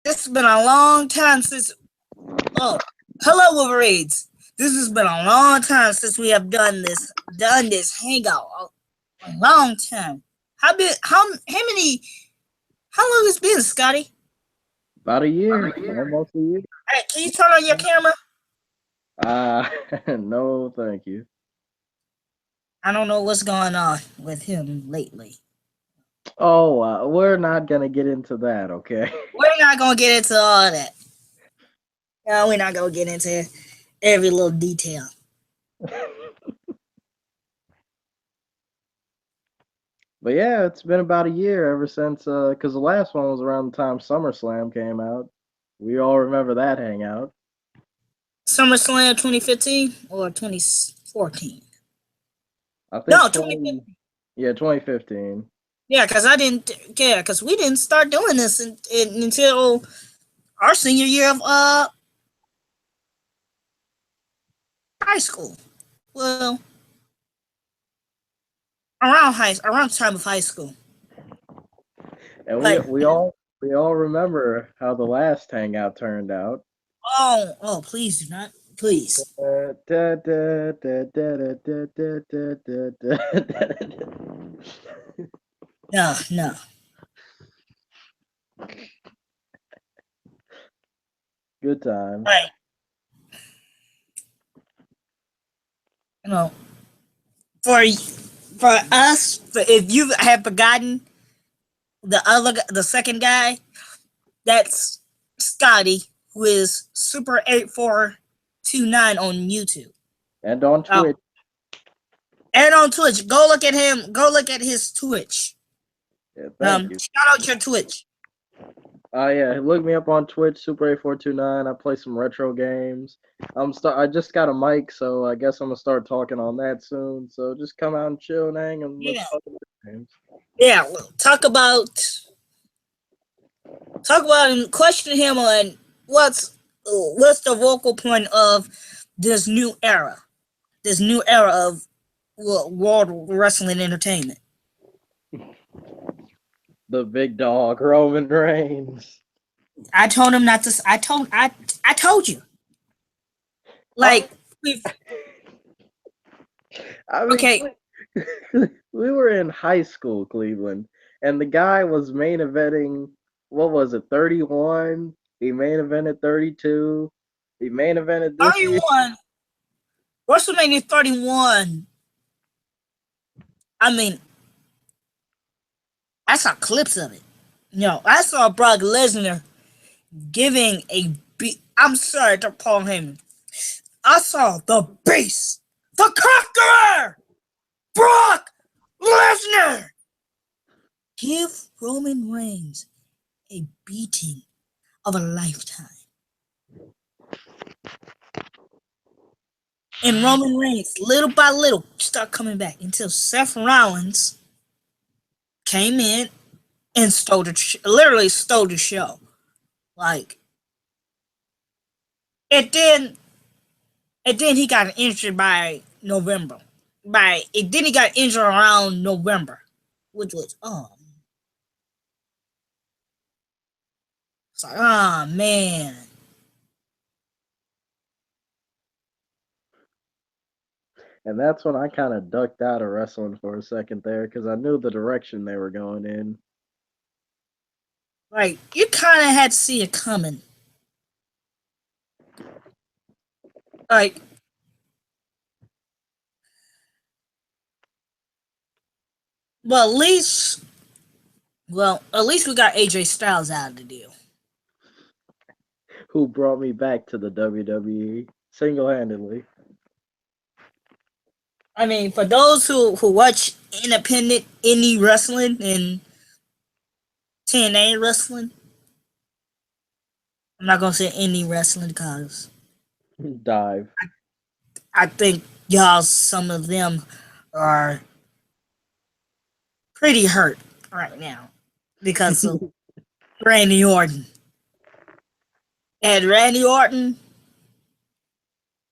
This has been a long time since. Oh, hello, Wolverines. This has been a long time since we have done this hangout. A long time. How many? How long has it been, Scotty? About a year, almost a year. Hey, can you turn on your camera? Uh, no, thank you. I don't know what's going on with him lately. Oh, we're not gonna get into that, okay? We're not gonna get into all that. No, we're not gonna get into every little detail. But yeah, it's been about a year ever since, because the last one was around the time SummerSlam came out. We all remember that hangout. SummerSlam 2015 or 2014? I think No, 20, 2015. yeah, 2015. Yeah, because I didn't. Yeah, because we didn't start doing this until our senior year of high school. Well, around the time of high school. And we Like, we all we all remember how the last hangout turned out. oh, please do not, please. Da, da, da, da, da, da, da, da, da, da, da. No, no. Good times. Right. You know, for us, if you have forgotten the second guy, that's Scotty, who is Super8429 on YouTube. And on Oh, Twitch. and on Twitch. Go look at him. Go look at his Twitch. Yeah, thank you. Shout out your Twitch. Yeah, look me up on Twitch, Super8429. I play some retro games. I just got a mic, so I guess I'm gonna start talking on that soon. So just come out and chill and hang and let's Yeah, talk about games. yeah. Well, talk about and question him on what's the vocal point of this new era, this new era of world wrestling entertainment. The big dog, Roman Reigns. I told him not to. I told you. I, Like we I mean, okay. we were in high school, Cleveland, and the guy was main eventing. What was it, 31? He main evented 32. He main evented this year. 31. WrestleMania 31. I mean, I saw clips of it. I saw Brock Lesnar giving a beat. I'm sorry to Paul Heyman. I saw the beast, the conqueror, Brock Lesnar, give Roman Reigns a beating of a lifetime. And Roman Reigns, little by little, start coming back until Seth Rollins came in and literally stole the show. Like, it then, he got injured by November. Then he got injured around November, which was it's like, oh man. And that's when I kind of ducked out of wrestling for a second there because I knew the direction they were going in. Like, you kind of had to see it coming. Like, well, at least we got AJ Styles out of the deal. Who brought me back to the WWE single handedly. I mean, for those who watch independent indie wrestling and TNA wrestling, I'm not gonna say indie wrestling because Dive. I think some of them are pretty hurt right now because of Randy Orton. And Randy Orton,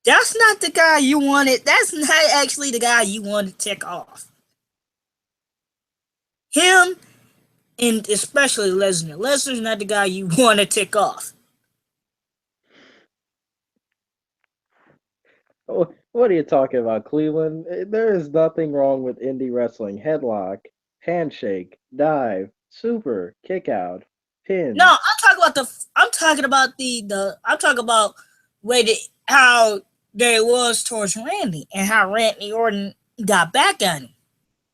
that's not the guy you wanted. That's not actually the guy you wanted to take off. Him and especially Lesnar. Lesnar's not the guy you want to tick off. What are you talking about, Cleveland? There is nothing wrong with indie wrestling. Headlock, handshake, dive, super, kick out, No, pin. I'm talking about the. I'm talking about the. I'm talking about way the how there was towards Randy and how Randy Orton got back at him.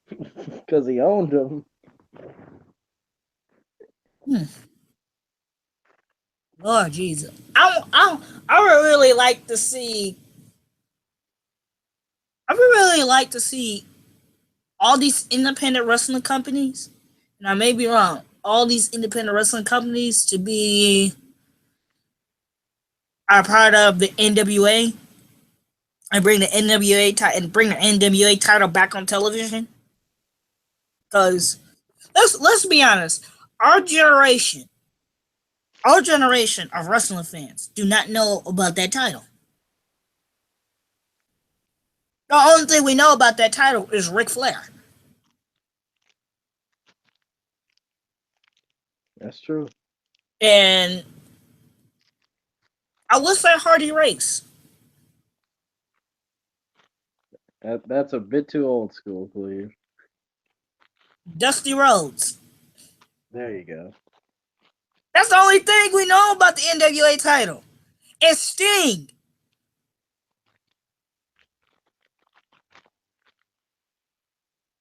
Because he owned them. Hmm. Lord Jesus, I would really like to see. I would really like to see all these independent wrestling companies. And I may be wrong. All these independent wrestling companies to be are part of the NWA and bring the NWA title back on television. Because let's be honest, our generation, our generation of wrestling fans do not know about that title. The only thing we know about that title is Ric Flair. That's true. And I would say Hardy Race. That's a bit too old school, Cleve. Dusty Rhodes. There you go. That's the only thing we know about the NWA title. It's Sting.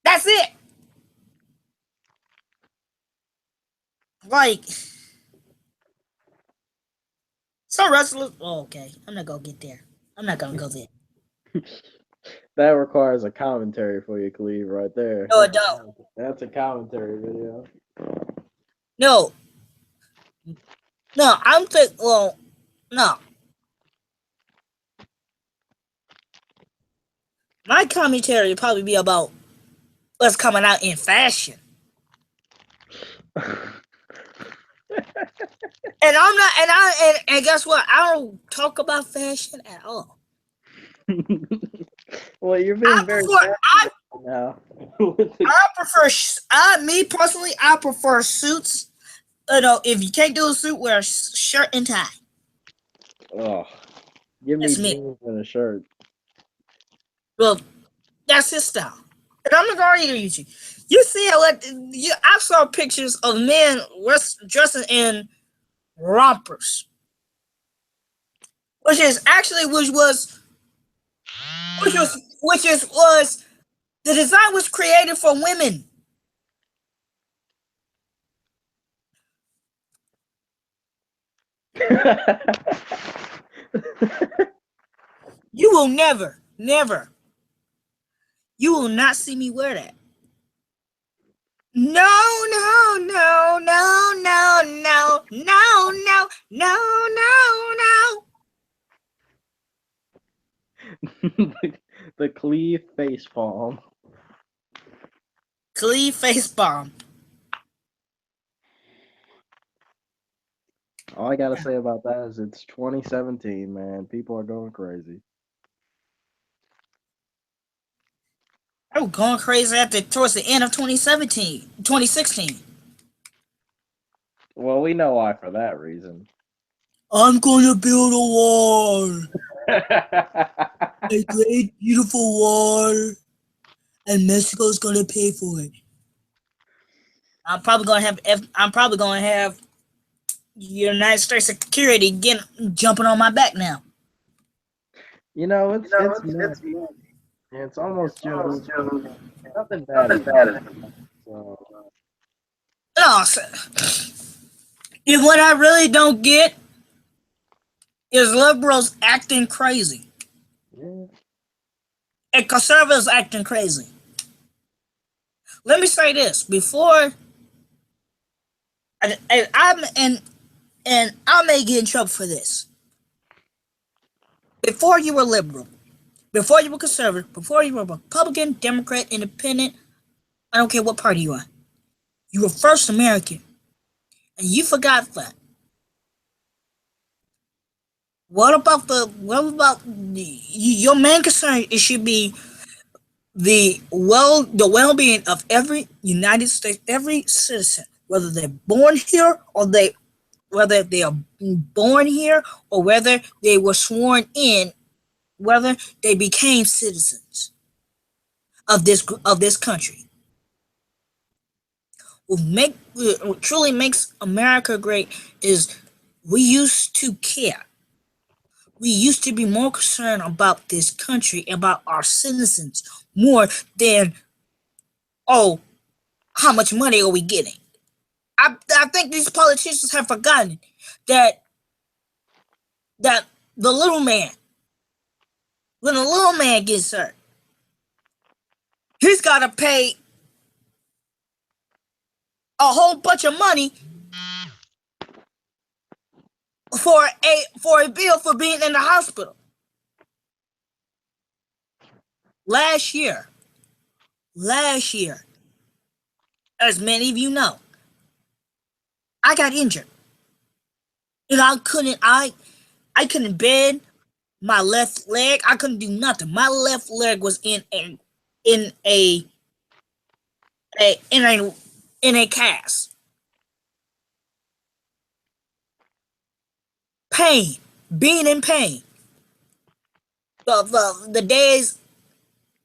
That's it. Like, some wrestlers. Oh, okay, I'm not gonna get there. I'm not gonna go there. That requires a commentary for you, Cleve, right there. No, it don't. That's a commentary video. No, no. I'm thinking. Well, no. My commentary would probably be about what's coming out in fashion. And I'm not. And guess what? I don't talk about fashion at all. Well, you're being very passionate now. I prefer. Me personally, I prefer suits. You know, if you can't do a suit, wear a shirt and tie. Oh, give me That's me. jeans and a shirt. Well, that's his style. And I'm not gonna argue with you. You see how I saw pictures of men dressing in rompers, which was the design was created for women. You will never, never, you will not see me wear that. No, no, no, no, no, no, no, no, no, no, The Cleve face palm. Cleve face bomb. All I gotta say about that is it's 2017, man. People are going crazy. I was going crazy towards the end of 2016. Well, we know why for that reason. I'm gonna build a wall. A great, beautiful wall. And Mexico's gonna pay for it. I'm probably gonna have United States security again jumping on my back now. You know, it's almost June. Nothing bad. So, No, and what I really don't get is liberals acting crazy. yeah. And conservatives acting crazy. Let me say this before, and I may get in trouble for this. Before you were liberal, before you were conservative, before you were Republican, Democrat, Independent, I don't care what party you are. You were first American, and you forgot that. What about your main concern? It should be the well-being of every United States, every citizen, whether they're born here or whether they are born here or whether they were sworn in, whether they became citizens of this country. What truly makes America great is we used to care. We used to be more concerned about this country, about our citizens, more than, oh, how much money are we getting? I think these politicians have forgotten that that the little man, when the little man gets hurt, he's got to pay a whole bunch of money for a bill for being in the hospital. Last year, last year, as many of you know, I got injured. And I couldn't bend my left leg. I couldn't do nothing. My left leg was in a, a in a in a cast. Pain, being in pain. The days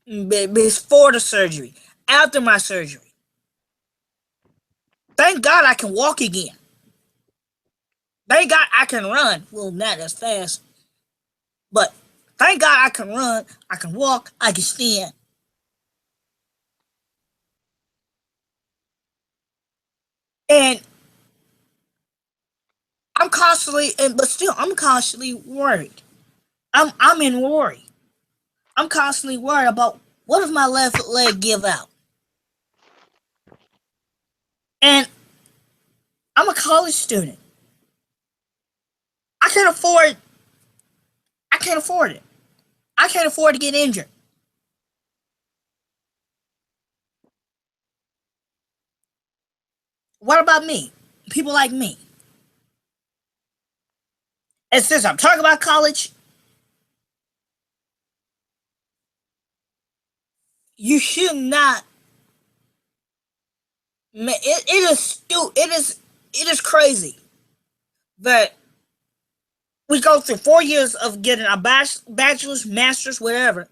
before the surgery, after my surgery. Thank God I can walk again. Thank God I can run. Well, not as fast, but thank God I can run. I can walk. I can stand. And I'm constantly worried. I'm in worry. I'm constantly worried about what if my left leg give out. And I'm a college student. I can't afford. I can't afford it. I can't afford to get injured. What about me? People like me. And since I'm talking about college, you should not. It is it is crazy that we go through 4 years of getting a bachelor's, master's, whatever,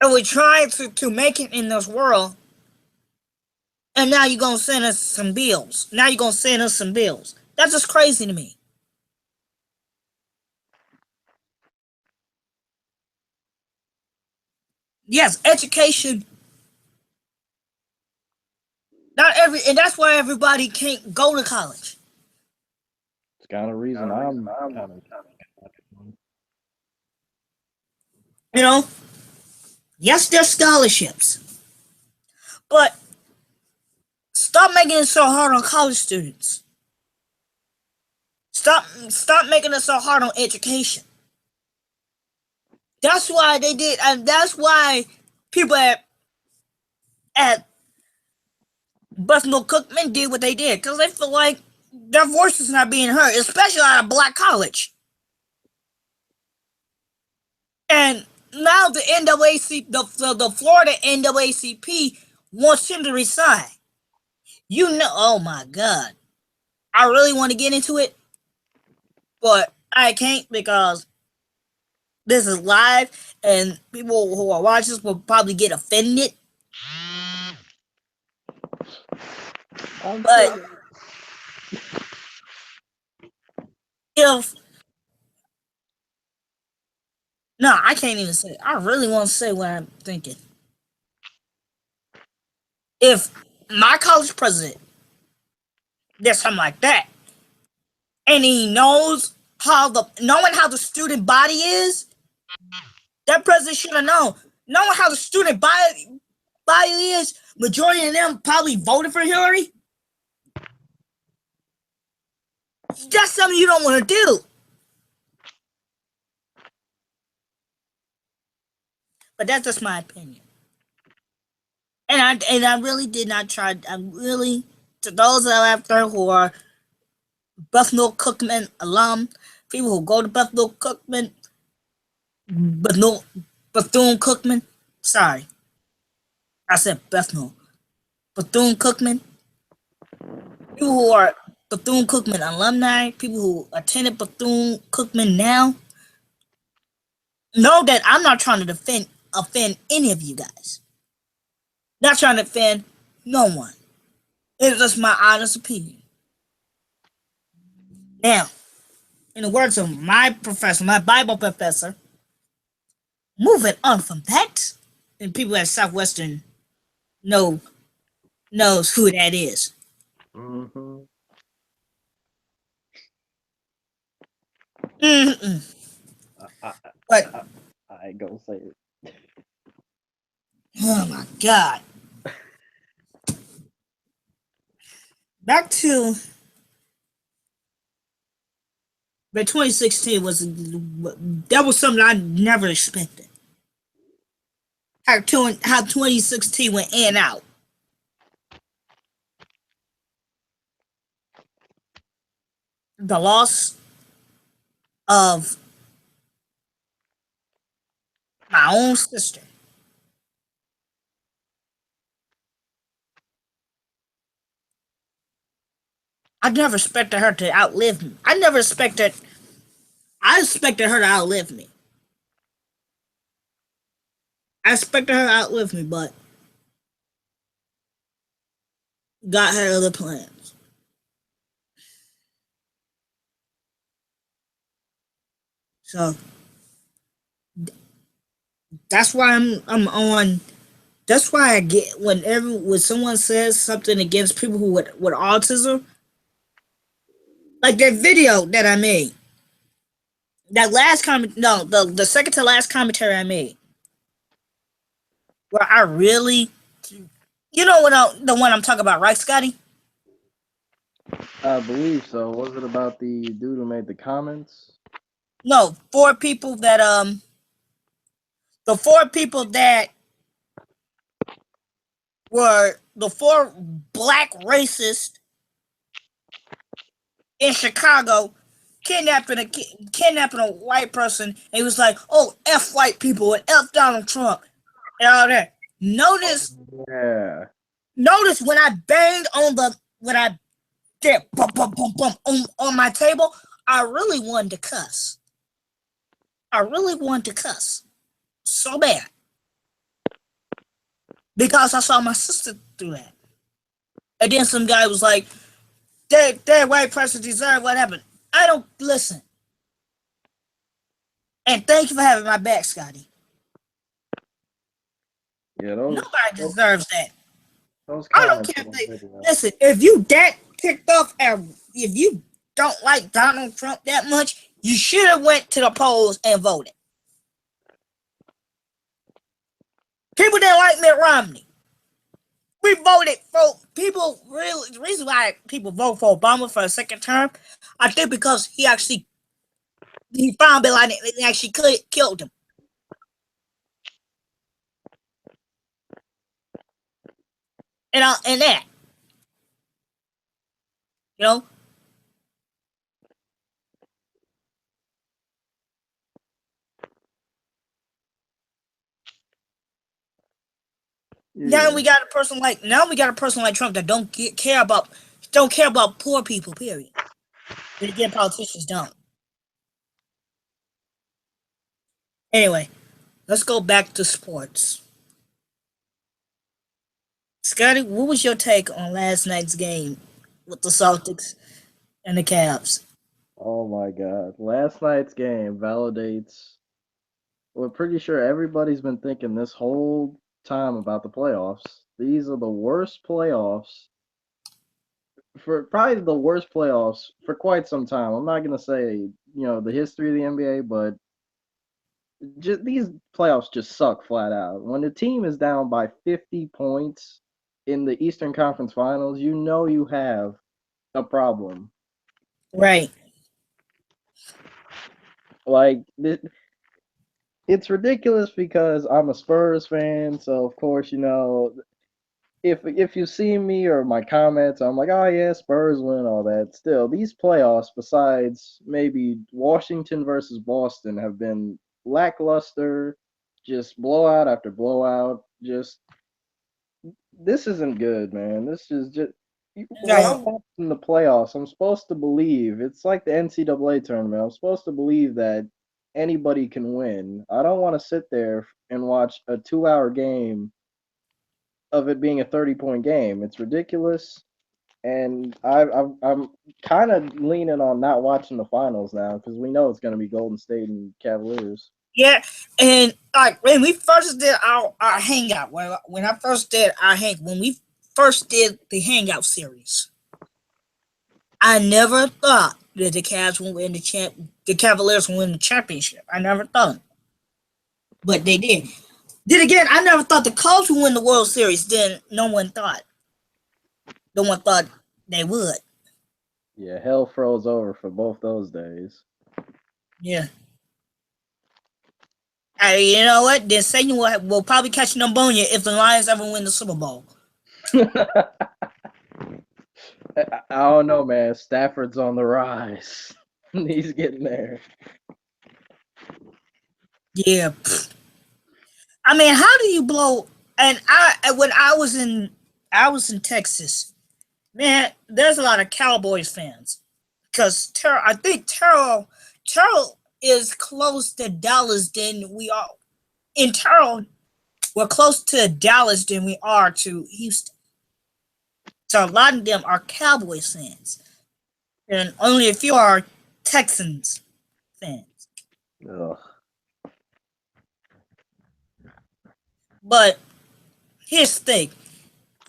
and we try to make it in this world. And now you're gonna send us some bills. Now you're gonna send us some bills. That's just crazy to me. Yes, education. And that's why everybody can't go to college. It's kind of reason I'm kind of. You know, yes, there's scholarships, but stop making it so hard on college students. Stop making it so hard on education. That's why they did, and that's why people at Buffalo Cookman did what they did, because they feel like their voice is not being heard, especially at a black college. And now the the Florida NAACP wants him to resign. You know, oh my God, I really want to get into it, but I can't because this is live, and people who are watching this will probably get offended. But if no, I can't even say it. I really want to say what I'm thinking. If my college president did something like that, and he knows knowing how the student body is, that president should have known. Knowing how the student body is, majority of them probably voted for Hillary. That's something you don't want to do. But that's just my opinion. And I really did not try. I really, to those out there who are Buffalo Cookman alum, people who go to Buffalo Cookman, but no Bethune Cookman. Sorry, I said Buffalo. Bethune Cookman, people who are Bethune Cookman alumni, people who attended Bethune Cookman now, know that I'm not trying to offend any of you guys. Not trying to offend no one. It's just my honest opinion. Now, in the words of my professor, my Bible professor, moving on from that, and people at Southwestern know knows who that is. Mm-hmm. Mm-mm. I, I, But I, I ain't gonna say it. oh my god, back to but 2016 was that was something I never expected. How 2016 went in and out. The loss of my own sister. I never expected her to outlive me. I expected her to outlive me. I expected her to outlive me, but God had other plans. So that's why I'm on. That's why I get when someone says something against people who with autism, like that video that I made, that last comment, no, the second to last commentary I made, where I really, you know what the one I'm talking about, right, Scotty? I believe so. Was it about the dude who made the comments? No, the four people that were the four black racists in Chicago kidnapping a white person, and he was like, "Oh, f white people and f Donald Trump and all that." Notice, Yeah. notice when I banged on the when I did bum bum bum bum on my table, I really wanted to cuss. I really wanted to cuss so bad because I saw my sister do that, and then some guy was like, "That white person deserved what happened." I don't listen. And thank you for having my back, Scotty. Yeah, Nobody deserves that. those I don't comments care on if the they video. listen. If you that ticked off, and if you don't like Donald Trump that much, you should have went to the polls and voted. People didn't like Mitt Romney. We voted for people. Really, the reason why people vote for Obama for a second term, I think because he found Bin Laden and actually killed him. And that, you know, Yeah. now we got a person like Trump that don't care about poor people. Period. But again, politicians don't. Anyway, let's go back to sports. Scotty, what was your take on last night's game with the Celtics and the Cavs? Oh my God. Last night's game validates. We're pretty sure everybody's been thinking this whole time about the playoffs. These are the worst playoffs for probably the worst playoffs for quite some time. I'm not gonna say the history of the NBA, but just these playoffs just suck flat out. When the team is down by 50 points in the Eastern Conference Finals, you know you have a problem. Right. Like it's ridiculous because I'm a Spurs fan, so of course if you see me or my comments, I'm like, oh yeah, Spurs win all that. Still, these playoffs, besides maybe Washington versus Boston, have been lackluster, just blowout after blowout. Just this isn't good, man. This is just when I'm No, watching the playoffs, I'm supposed to believe it's like the NCAA tournament. I'm supposed to believe that anybody can win. I don't want to sit there and watch a 2 hour game of it being a 30-point game. It's ridiculous. And I'm kind of leaning on not watching the finals now because we know it's going to be Golden State and Cavaliers. yeah, and like when we first did our hangout, when I first did our when we first did the hangout series, I never thought that the Cavs would win the Cavaliers would win the championship. I never thought, but they did. Then again, I never thought the Cubs would win the World Series. Then no one thought. No one thought they would. Yeah, hell froze over for both those days. Yeah. You know what? Then Satan will probably catch pneumonia if the Lions ever win the Super Bowl. I don't know, man. Stafford's on the rise. He's getting there. Yeah. I mean, how do you blow? And when I was in Texas, man. There's a lot of Cowboys fans because I think Terrell is close to Dallas than we are in Terrell. We're close to Dallas than we are to Houston. So a lot of them are Cowboys fans, and only a few are Texans fans. Ugh. But here's the thing: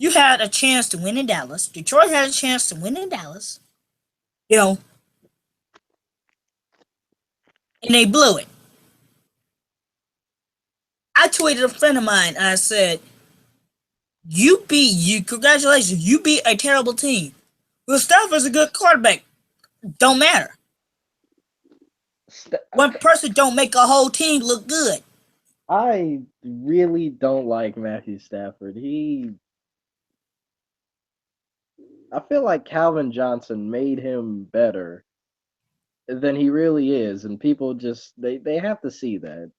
you had a chance to win in Dallas. Detroit had a chance to win in Dallas. You know, and they blew it. I tweeted a friend of mine and I said, congratulations, you beat a terrible team. Well, Stafford's a good quarterback. Don't matter. One person don't make a whole team look good. I really don't like Matthew Stafford. I feel like Calvin Johnson made him better than he really is, and people just they have to see that.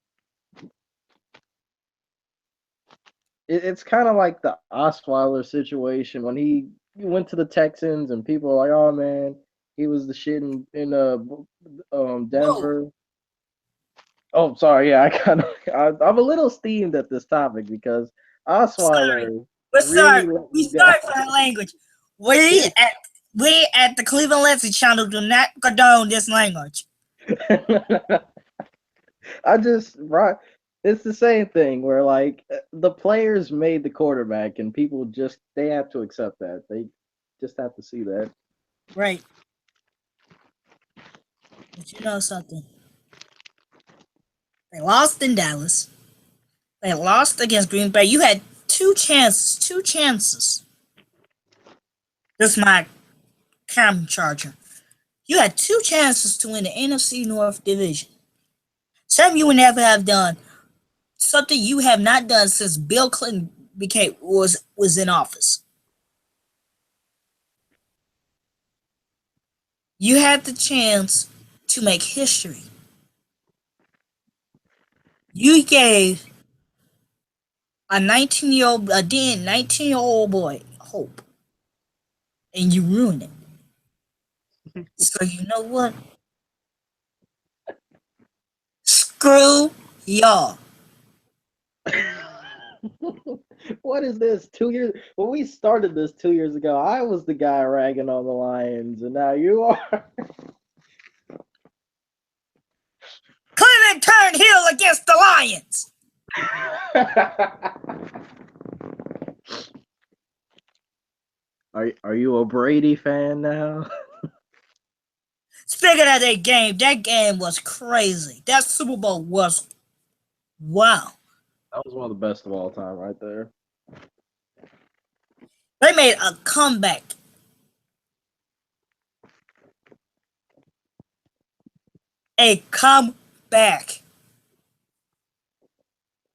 It's kind of like the Osweiler situation when he went to the Texans, and people are like, "Oh man, he was the shit in Whoa. Denver." Oh, sorry, yeah, I'm a little steamed at this topic because Sorry. Osweiler We're really sorry. let We me down. sorry for the language. We at the Cleveland Leslie channel do not condone this language. I just right. It's the same thing where like the players made the quarterback, and people just they have to accept that. They just have to see that. Right. But you know something? They lost in Dallas. They lost against Green Bay. You had two chances. Two chances. This is my cam charger. You had two chances to win the NFC North Division. Something you would never have done. Something you have not done since Bill Clinton was in office. You had the chance to make history. You gave a 19-year-old boy hope, and you ruined it. So you know what? Screw y'all. What is this? 2 years when we started this 2 years ago, I was the guy ragging on the Lions, and now you are. Cleveland turned heel against the Lions. Are you a Brady fan now? Speaking of that game was crazy. That Super Bowl was wow. That was one of the best of all time, right there. They made a comeback. A comeback.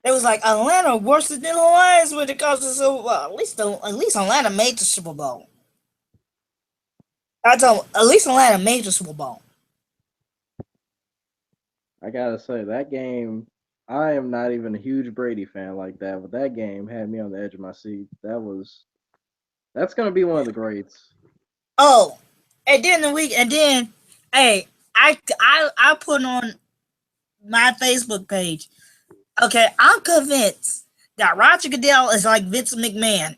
It was like Atlanta worse than the Lions when it comes to Super Bowl. At least Atlanta made the Super Bowl. At least Atlanta made the Super Bowl. I gotta say that game. I am not even a huge Brady fan like that, but that game had me on the edge of my seat. That's gonna be one of the greats. Oh, and then the week, and then, hey, I put on my Facebook page. Okay, I'm convinced that Roger Goodell is like Vince McMahon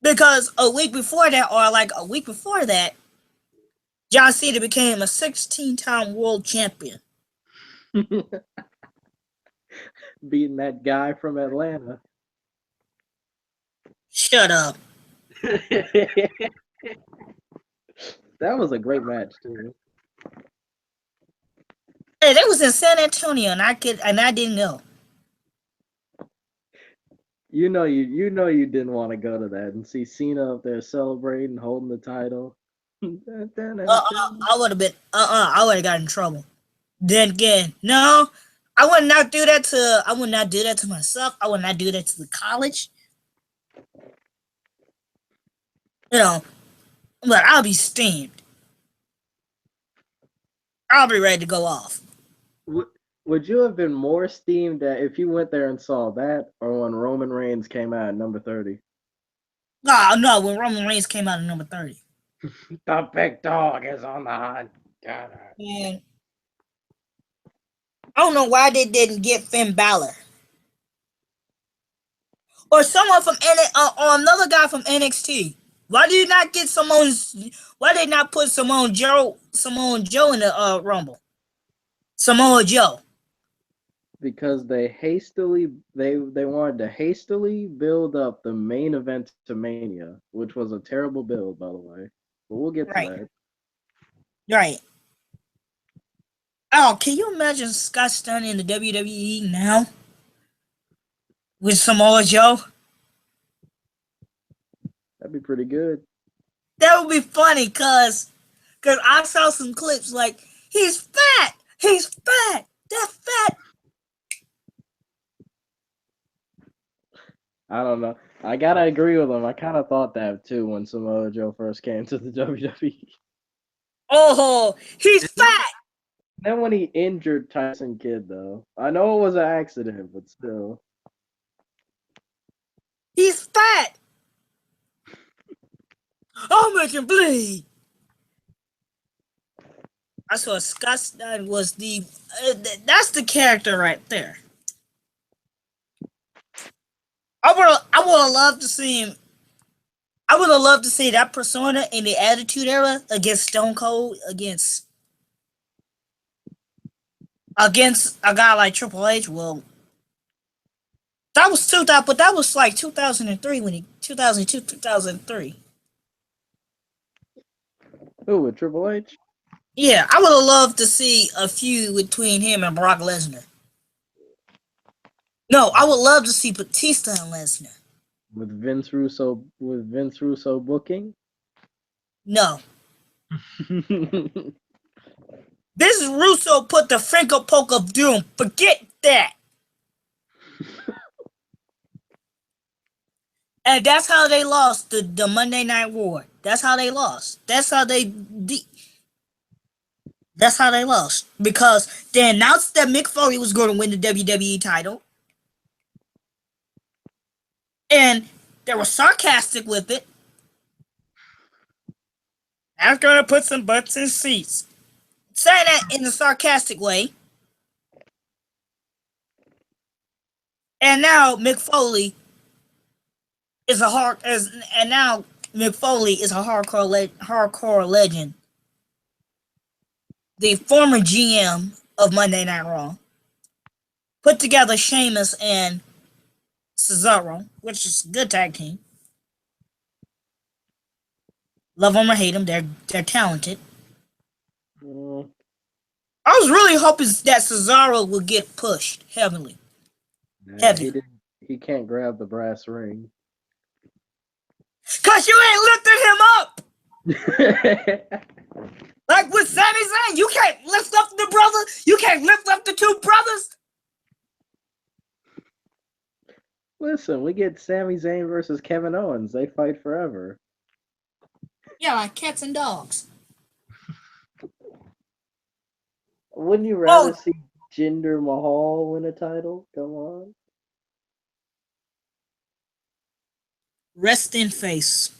because a week before that, or like a week before that, John Cena became a 16-time world champion. Beating that guy from Atlanta. Shut up. That was a great match too. Hey, that was in San Antonio, and I didn't know. You didn't want to go to that and see Cena up there celebrating, holding the title. I would have been. I would have got in trouble. Then again, no, I would not do that to. I would not do that to myself. I would not do that to the college. You know, but I'll be steamed. I'll be ready to go off. Would would you have been more steamed at if you went there and saw that, or when Roman Reigns came out at number 30? No, no, when Roman Reigns came out at number 30. The big dog is on the hunt. And I don't know why they didn't get Finn Balor. Or someone from or another guy from NXT. Why do you not get Samoa's? Why did not put Samoa Joe in the Rumble? Samoa Joe. Because they wanted to hastily build up the main event to Mania, which was a terrible build, by the way. But we'll get to Right, that. right. Oh, can you imagine Scott Steiner in the WWE now with Samoa Joe? That'd be pretty good. That would be funny, cause I saw some clips like he's fat, he's fat, that fat. I don't know. I gotta agree with him. I kind of thought that too when Samoa Joe first came to the WWE. Oh, he's fat, Then when he injured Tyson Kidd, though, I know it was an accident, but still. he's fat. I'll make him bleed. I saw Scott Steiner was the that's the character right there. I would have loved to see him. I would have loved to see that persona in the Attitude Era against Stone Cold against a guy like Triple H. Well, that was 2000, but that was like 2003 when he 2002 2003. Who with Triple H? Yeah, I would have loved to see a feud between him and Brock Lesnar. No, I would love to see Batista and Lesnar. With Vince Russo booking. No, this is Russo put the Franco Poke of Doom. Forget that. And that's how they lost the Monday Night War. That's how they lost. That's how they lost. Because they announced that Mick Foley was going to win the WWE title. And they were sarcastic with it. I'm going to put some butts in seats. Saying that in a sarcastic way. And now Mick Foley is a hardcore legend. The former GM of Monday Night Raw put together Sheamus and Cesaro, which is a good tag team. Love them or hate them, they're talented. Mm, I was really hoping that Cesaro would get pushed heavily. nah, Heavy. he can't grab the brass ring. Cause you ain't lifted him up! Listen, Like with Sami Zayn, you can't lift up the brother. You can't lift up the two brothers. we get Sami Zayn versus Kevin Owens. They fight forever. Yeah, like cats and dogs. Wouldn't you rather Oh, see Jinder Mahal win a title? Come on. Rest in face.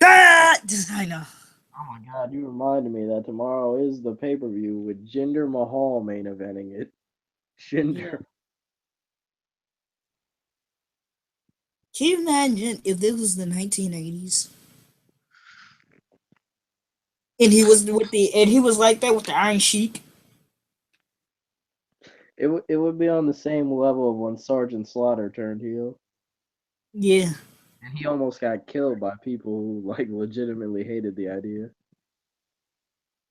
Ah, I know. Oh my god, you reminded me that tomorrow is the pay per view with Jinder Mahal main eventing it. Yeah. Jinder. Can you imagine if this was the 1980s and he was like that with the Iron Sheik? It would be on the same level of when Sergeant Slaughter turned heel. Yeah. And he almost got killed by people who like legitimately hated the idea.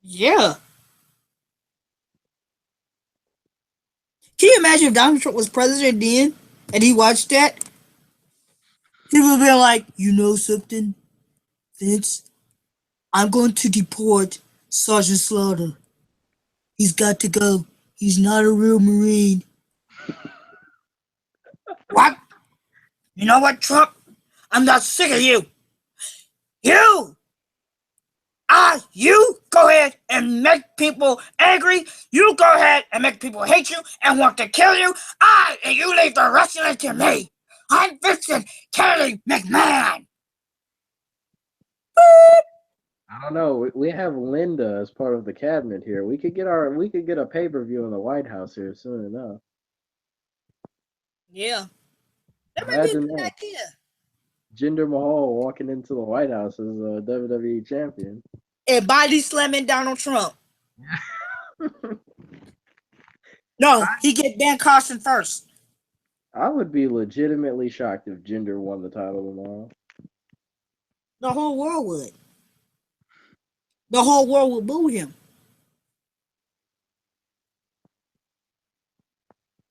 Yeah. Can you imagine if Donald Trump was president then and he watched that? He would be like, you know something, Vince? I'm going to deport Sergeant Slaughter. He's got to go. He's not a real Marine. What? You know what, Trump? I'm not sick of you. You! You go ahead and make people angry. You go ahead and make people hate you and want to kill you. And you leave the rest of it to me. I'm Vincent Kennedy McMahon. I don't know. We have Linda as part of the cabinet here. We could get a pay per view in the White House here soon enough. Yeah, that might be a Imagine good that. idea. Jinder Mahal walking into the White House as a WWE champion. And body slamming Donald Trump. No, he get Ben Carson first. I would be legitimately shocked if Jinder won the title tomorrow. The whole world would. The whole world would boo him.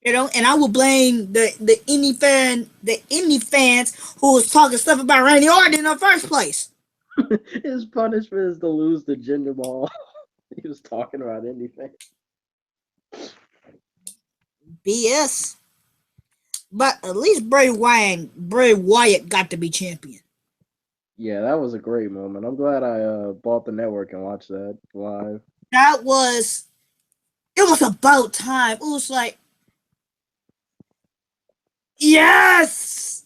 You know, and I will blame the indie fans who was talking stuff about Randy Orton in the first place. His punishment is to lose to Jinder Mahal. He was talking about anything. BS. But at least Bray Wyatt got to be champion. Yeah, that was a great moment. I'm glad I bought the network and watched that live. That was it was about time. It was like, yes!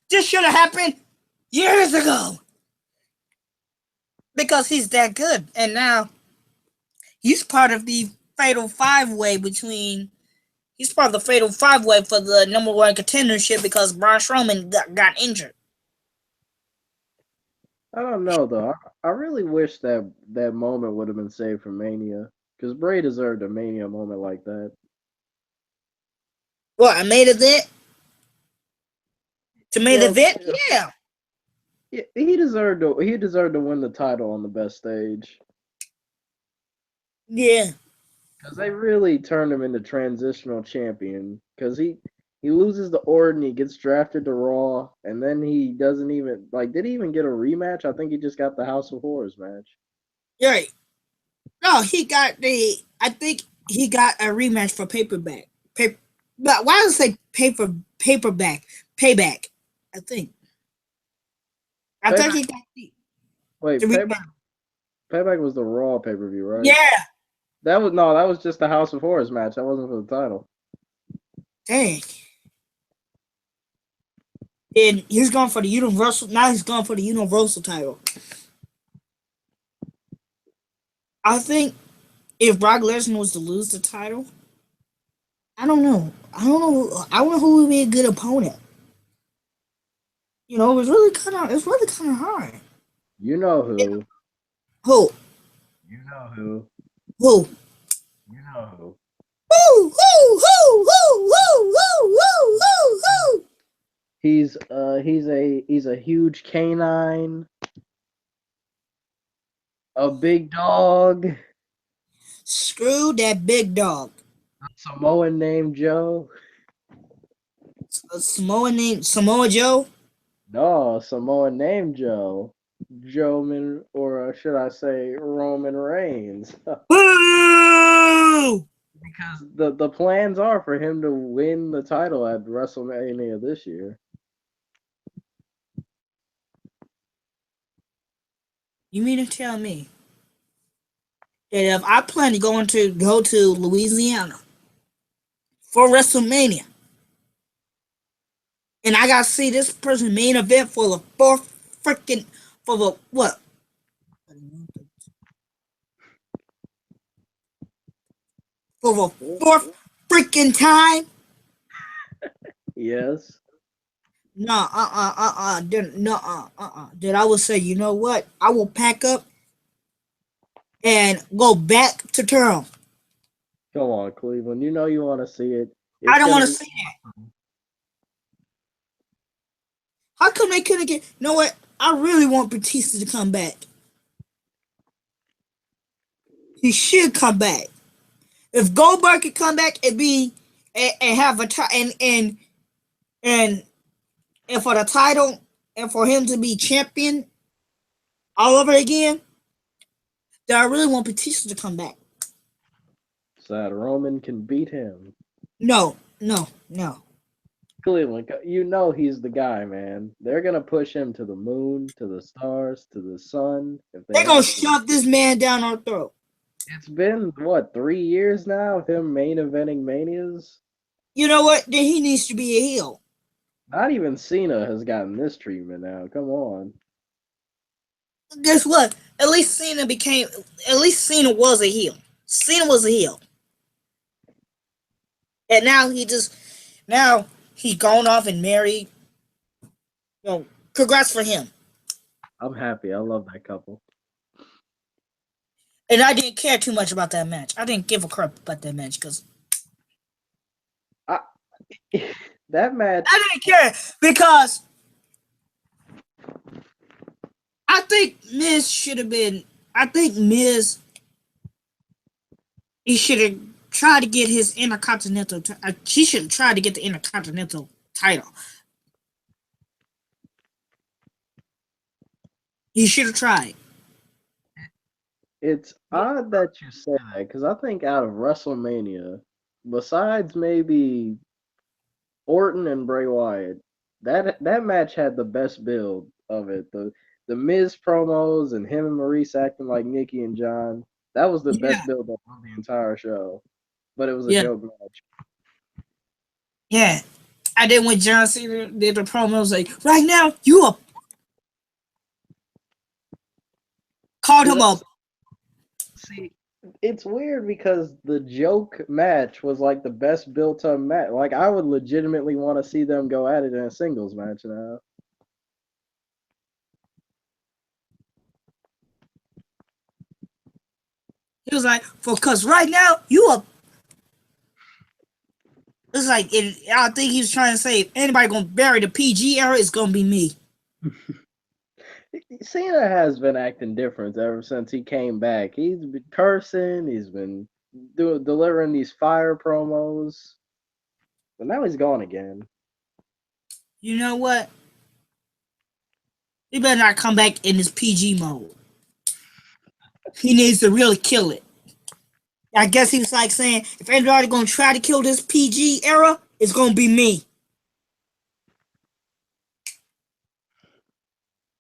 This should have happened years ago. Because he's that good. And now he's part of the fatal five way between he's part of the fatal five way for the number one contendership because Braun Strowman got injured. I don't know though. I really wish that moment would have been saved for Mania because Bray deserved a Mania moment like that. Well, I made it to main Well, event? Yeah. he deserved to win the title on the best stage Yeah. because they really turned him into transitional champion because he loses to Orton, he gets drafted to Raw, and then he doesn't even like did he even get a rematch? I think he just got the House of Horrors match. Right. No, he got I think he got a rematch for paperback. But why does it say paperback? Payback. I think. I think Payback, he got the wait, rematch. Payback was the Raw pay per view, right? Yeah. That was just the House of Horrors match. That wasn't for the title. Dang. And he's going for the Universal. Now he's going for the Universal title. I think if Brock Lesnar was to lose the title, I don't know. I don't know. I don't know who would be a good opponent. You know, it's really kind of hard. You know It, who? who? You know who? Who? You know who? Who? He's a huge canine, a big dog, Screw that big dog. a Samoan named Joe. A Samoa named Samoa Joe. No, a Samoan named Joe. Joeman, or should I say Roman Reigns? Boo! Because the plans are for him to win the title at WrestleMania this year. You mean to tell me that if I plan to go to Louisiana for WrestleMania, and I gotta see this person main event for the fourth freaking for the what for the fourth freaking time. Yes. No, then no, Then I would say, you know what? I will pack up and go back to town. Come on, Cleveland. You know you want to see it. I It's don't gonna want to be see that. How come they couldn't get? You know what? I really want Batista to come back. He should come back. If Goldberg could come back and be and have a and and for the title and for him to be champion all over again, then I really want Batista to come back. sad. Roman can beat him. No, no, no. Cleveland, you know he's the guy, man. They're gonna push him to the moon, to the stars, to the sun if they They're gonna have to. shove this man down our throat. It's been what 3 years now of him main eventing manias. You know what? Then he needs to be a heel. Not even Cena has gotten this treatment now. Come on. Guess what? At least Cena became. At least Cena was a heel. Cena was a heel, and now he gone off and married. You know, congrats for him. I'm happy. I love that couple. And I didn't care too much about that match. I didn't give a crap about that match because I, that match. I didn't care because I think Miz should have been. I think Miz he should have tried to get his intercontinental. She should have tried to get the intercontinental title. He should have tried. It's odd that you say that because I think out of WrestleMania, besides maybe Orton and Bray Wyatt, that match had the best build of it. The Miz promos and him and Maurice acting like Nikki and John. That was the Yeah, best build of the entire show. But it was a yeah, joke match. yeah. I did when John Cena did the promos like, right now you up called See, him up. see, it's weird because the joke match was like the best built up match. Like I would legitimately want to see them go at it in a singles match now. He was like, for cause right now you up. It's like I think he was trying to say if anybody gonna bury the PG era, it's gonna be me. Cena has been acting different ever since he came back. He's been cursing. He's been delivering these fire promos, but now he's gone again. You know what? He better not come back in this PG mode. He needs to really kill it. I guess he was like saying, if anybody gonna try to kill this PG era, it's gonna be me.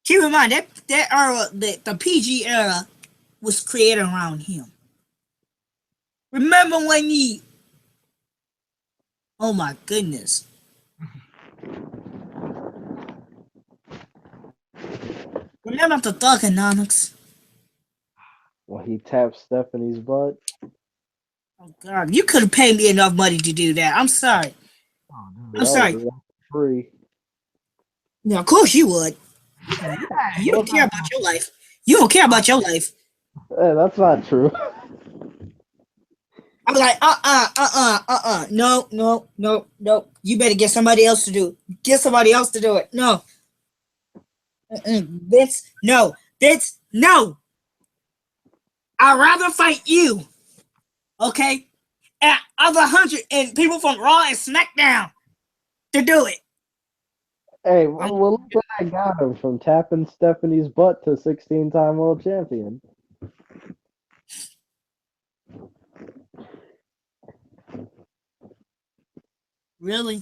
Keep in mind that era, the PG era, was created around him. Remember when he? Oh my goodness! Remember the Thugonomics? Well, he tapped Stephanie's butt. Oh God, you could have paid me enough money to do that. I'm sorry. Oh, dude, I'm I would sorry. do that for free. No, of course you would. Hey, You don't care about your life. You don't care about your life. that's not true. I'm like, no, no, no, no. You better get somebody else to do it. Get somebody else to do it. No. Vince, no. Vince, no. I'd rather fight you, okay? And other 100 and people from Raw and SmackDown to do it. Hey, I'm, well, look what I got him from tapping Stephanie's butt to 16-time world champion. really?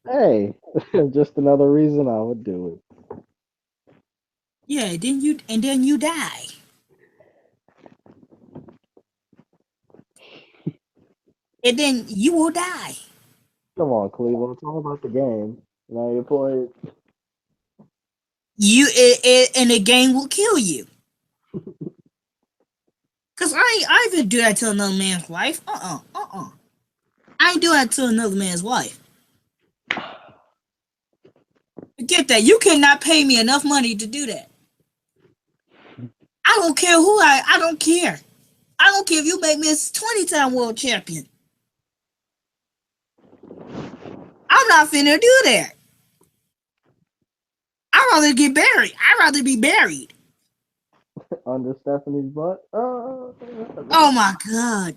Hey, just another reason I would do it. Yeah, then you die. and then you will die. Come on, Cleveland. It's all about the game. Now your point. And the game will kill you. Cause I even do that to another man's wife. I ain't doing that to another man's wife. Forget that. You cannot pay me enough money to do that. I don't care who I don't care. I don't care if you make me a 20-time world champion. I'm not finna do that. I'd rather get buried. I'd rather be buried. Under Stephanie's butt. Oh my god.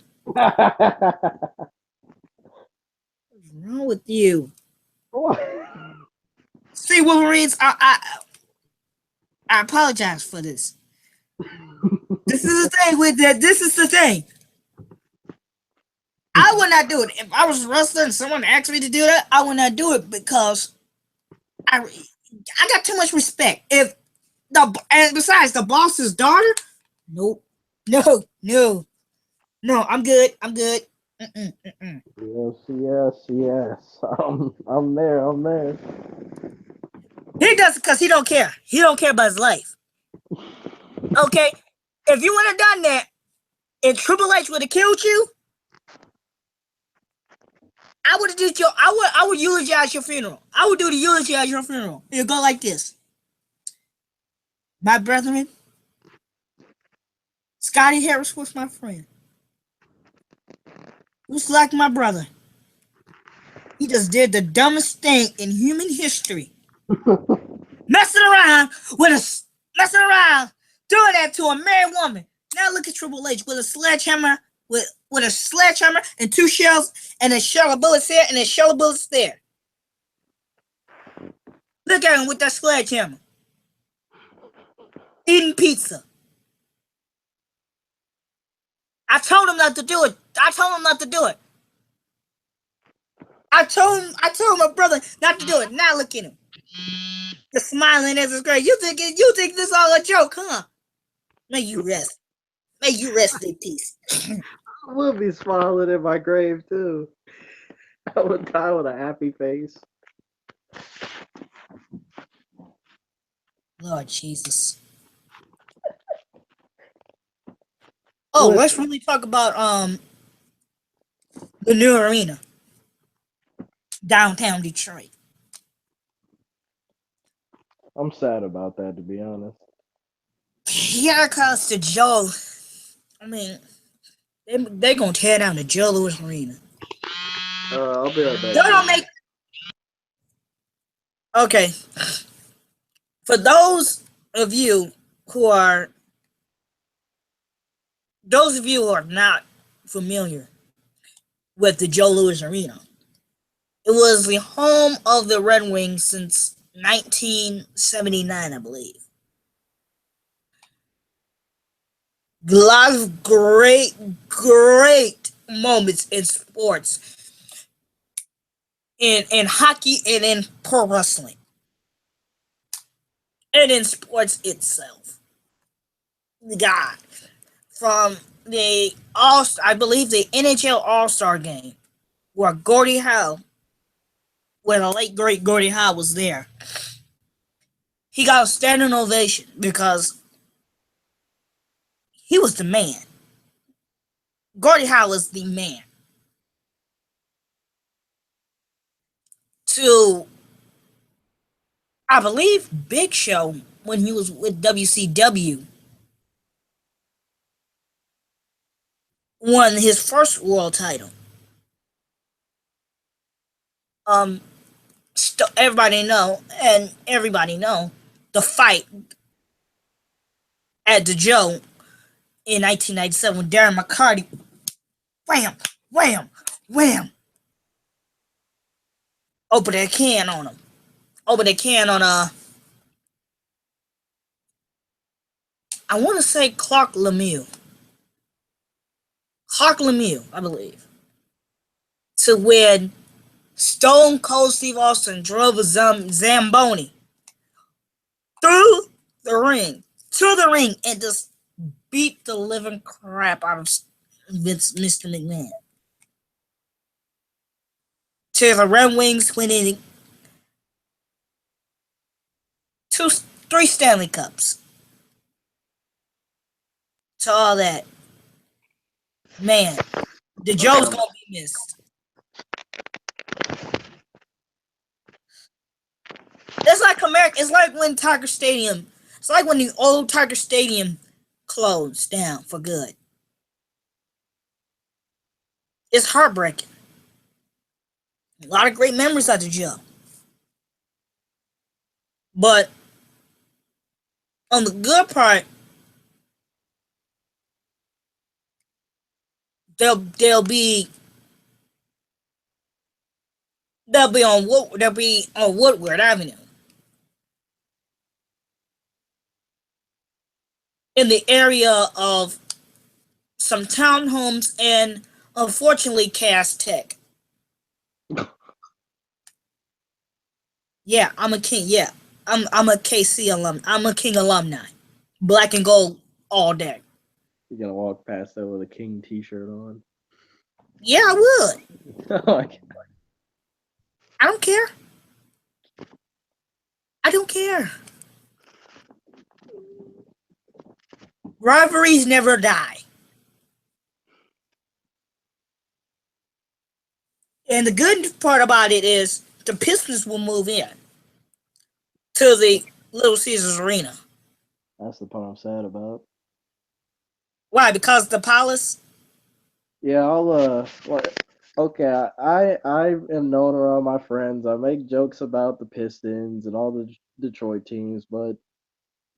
What's wrong with you? What? See, Wolverines, I apologize for this. This is the thing with that. This is the thing. I would not do it. If I was a wrestler and someone asked me to do that, I would not do it because I got too much respect. If and besides the boss's daughter, nope, no. I'm good. I'm good. Yes. I'm there. I'm there. He does it because he don't care. He don't care about his life. Okay, if you would have done that, and Triple H would have killed you, I would have did your. I would eulogize your funeral. I would do the eulogy at your funeral. It'll go like this: My brethren, Scotty Harris was my friend. He was like my brother. He just did the dumbest thing in human history. Messing around messing around, doing that to a married woman. Now look at Triple H with a sledgehammer, with a sledgehammer and two shells and a shell of bullets here and a shell of bullets there. Look at him with that sledgehammer. Eating pizza. I told him not to do it. I told him my brother not to do it. Now look at him. The smiling as is great. You think this all a joke, huh? May you rest. May you rest in peace. I will be smiling in my grave too. I would die with a happy face. Lord Jesus. Oh, let's really talk about the new arena. Downtown Detroit. I'm sad about that, to be honest. Here comes to Joe. I mean, they gonna tear down the Joe Louis Arena. I'll be right back. They don't make. Okay. For those of you who are not familiar with the Joe Louis Arena, it was the home of the Red Wings since 1979, I believe. A lot of great moments in sports, in hockey, and in pro wrestling, and in sports itself. God, from I believe the NHL All Star game, where the late great Gordie Howe was there. He got a standing ovation because he was the man. Gordie Howe was the man. To, I believe, Big Show, when he was with WCW, won his first world title. Everybody know the fight at the Joe in 1997 when Darren McCarty, wham, wham, wham, opened a can on him. Opened a can on I want to say Clark Lemieux. I believe. To when Stone Cold Steve Austin drove a Zamboni through the ring, to the ring, and just beat the living crap out of Mr. McMahon. to the Red Wings winning two, three Stanley Cups, to all that. Man, the Joe's Um, gonna be missed. It's like America. It's like when Tiger Stadium. It's like when the old Tiger Stadium closed down for good. It's heartbreaking. A lot of great memories at the Joe. But on the good part, they'll be they'll be on Woodward Avenue in the area of some townhomes and unfortunately Cass Tech. Yeah, I'm a king. Yeah, I'm a KC alum. I'm a King alumni. Black and gold all day. you're gonna walk past there with a King T-shirt on. Yeah, I would. Like, I don't care. I don't care. Rivalries never die. And the good part about it is the Pistons will move in to the Little Caesars Arena. that's the part I'm sad about. Why? Because the Palace? Yeah, what? Okay, I am known around my friends. I make jokes about the Pistons and all the Detroit teams, but